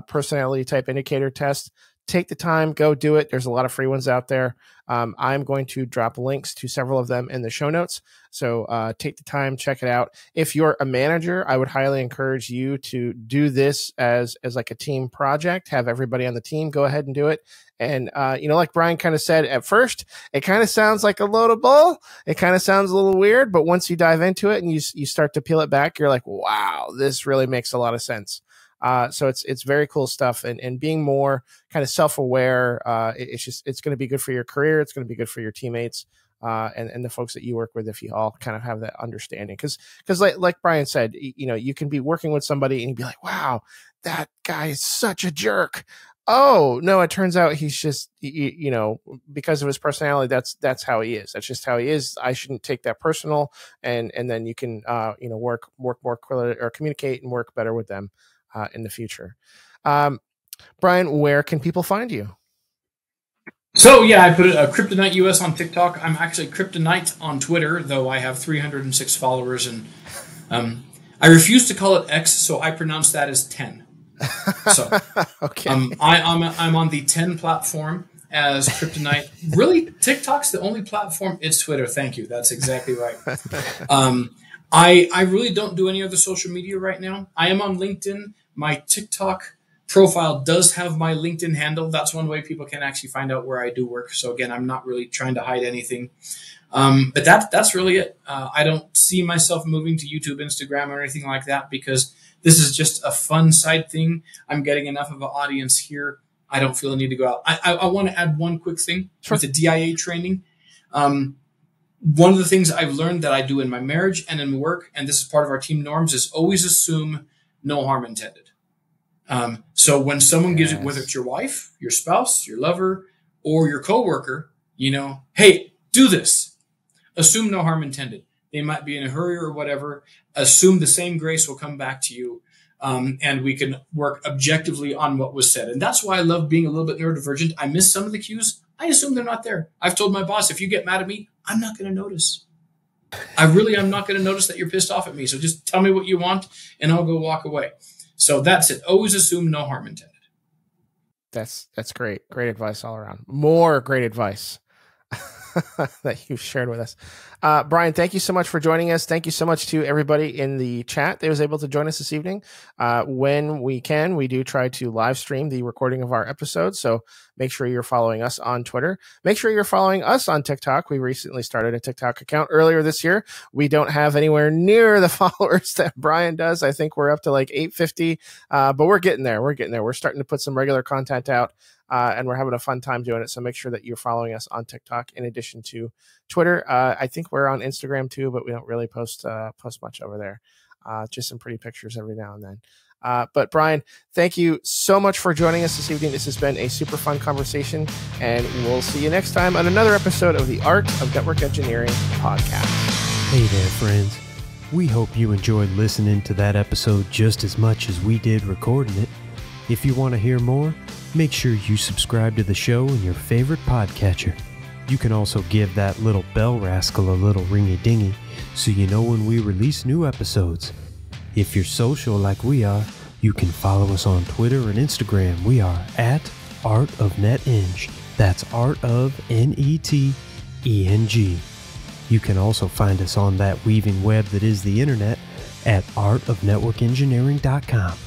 personality type indicator test, take the time, go do it. There's a lot of free ones out there. I'm going to drop links to several of them in the show notes. So take the time, check it out. If you're a manager, I would highly encourage you to do this as like a team project. Have everybody on the team go ahead and do it. And, like Brian kind of said, at first, it kind of sounds like a load of bull. It kind of sounds a little weird, but once you dive into it and you start to peel it back, you're like, wow, this really makes a lot of sense. So it's very cool stuff, and being more kind of self-aware, it's going to be good for your career. It's going to be good for your teammates, and the folks that you work with, if you all kind of have that understanding. Cause like Brian said, you can be working with somebody and you'd be like, wow, that guy is such a jerk. Oh no, it turns out he's just, because of his personality, that's how he is. That's just how he is. I shouldn't take that personal. And then you can, work more clearly, or communicate and work better with them in the future. Brian, where can people find you? So yeah, I put it CryptoKnight US on TikTok. I'm actually CryptoKnight on Twitter, though I have 306 followers, and I refuse to call it X, so I pronounce that as 10. So okay, I'm on the 10 platform as CryptoKnight. Really, TikTok's the only platform. It's Twitter. Thank you. That's exactly right. I really don't do any other social media right now. I am on LinkedIn. My TikTok profile does have my LinkedIn handle. That's one way people can actually find out where I do work. So again, I'm not really trying to hide anything. But that's really it. I don't see myself moving to YouTube, Instagram, or anything like that, because this is just a fun side thing. I'm getting enough of an audience here. I don't feel the need to go out. I want to add one quick thing. Sure. With the DIA training. One of the things I've learned that I do in my marriage and in work, and this is part of our team norms, is always assume no harm intended. So when someone gives it, whether it's your wife, your spouse, your lover, or your coworker, hey, do this. Assume no harm intended. They might be in a hurry or whatever. Assume the same grace will come back to you. And we can work objectively on what was said. And that's why I love being a little bit neurodivergent. I miss some of the cues. I assume they're not there. I've told my boss, if you get mad at me, I'm not going to notice. I'm not going to notice that you're pissed off at me. So just tell me what you want and I'll go walk away. So that's it. Always assume no harm intended. That's great. Great advice all around. More great advice that you've shared with us. Brian, thank you so much for joining us. Thank you so much to everybody in the chat that was able to join us this evening. When we can, we do try to live stream the recording of our episodes. So make sure you're following us on Twitter. Make sure you're following us on TikTok. We recently started a TikTok account earlier this year. We don't have anywhere near the followers that Brian does. I think we're up to like 850, but we're getting there. We're starting to put some regular content out. And we're having a fun time doing it. So make sure that you're following us on TikTok in addition to Twitter. I think we're on Instagram too, but we don't really post much over there. Just some pretty pictures every now and then. But Brian, thank you so much for joining us this evening. This has been a super fun conversation, and we'll see you next time on another episode of the Art of Network Engineering podcast. Hey there, friends. We hope you enjoyed listening to that episode just as much as we did recording it. If you want to hear more, make sure you subscribe to the show in your favorite podcatcher. You can also give that little bell rascal a little ringy-dingy so you know when we release new episodes. If you're social like we are, you can follow us on Twitter and Instagram. We are at Art of NetEng. That's Art of NETENG. You can also find us on that weaving web that is the internet at artofnetworkengineering.com.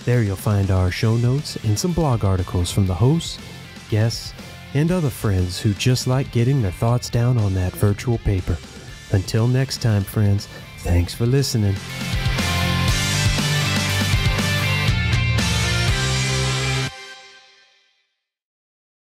There you'll find our show notes and some blog articles from the hosts, guests, and other friends who just like getting their thoughts down on that virtual paper. Until next time, friends, thanks for listening.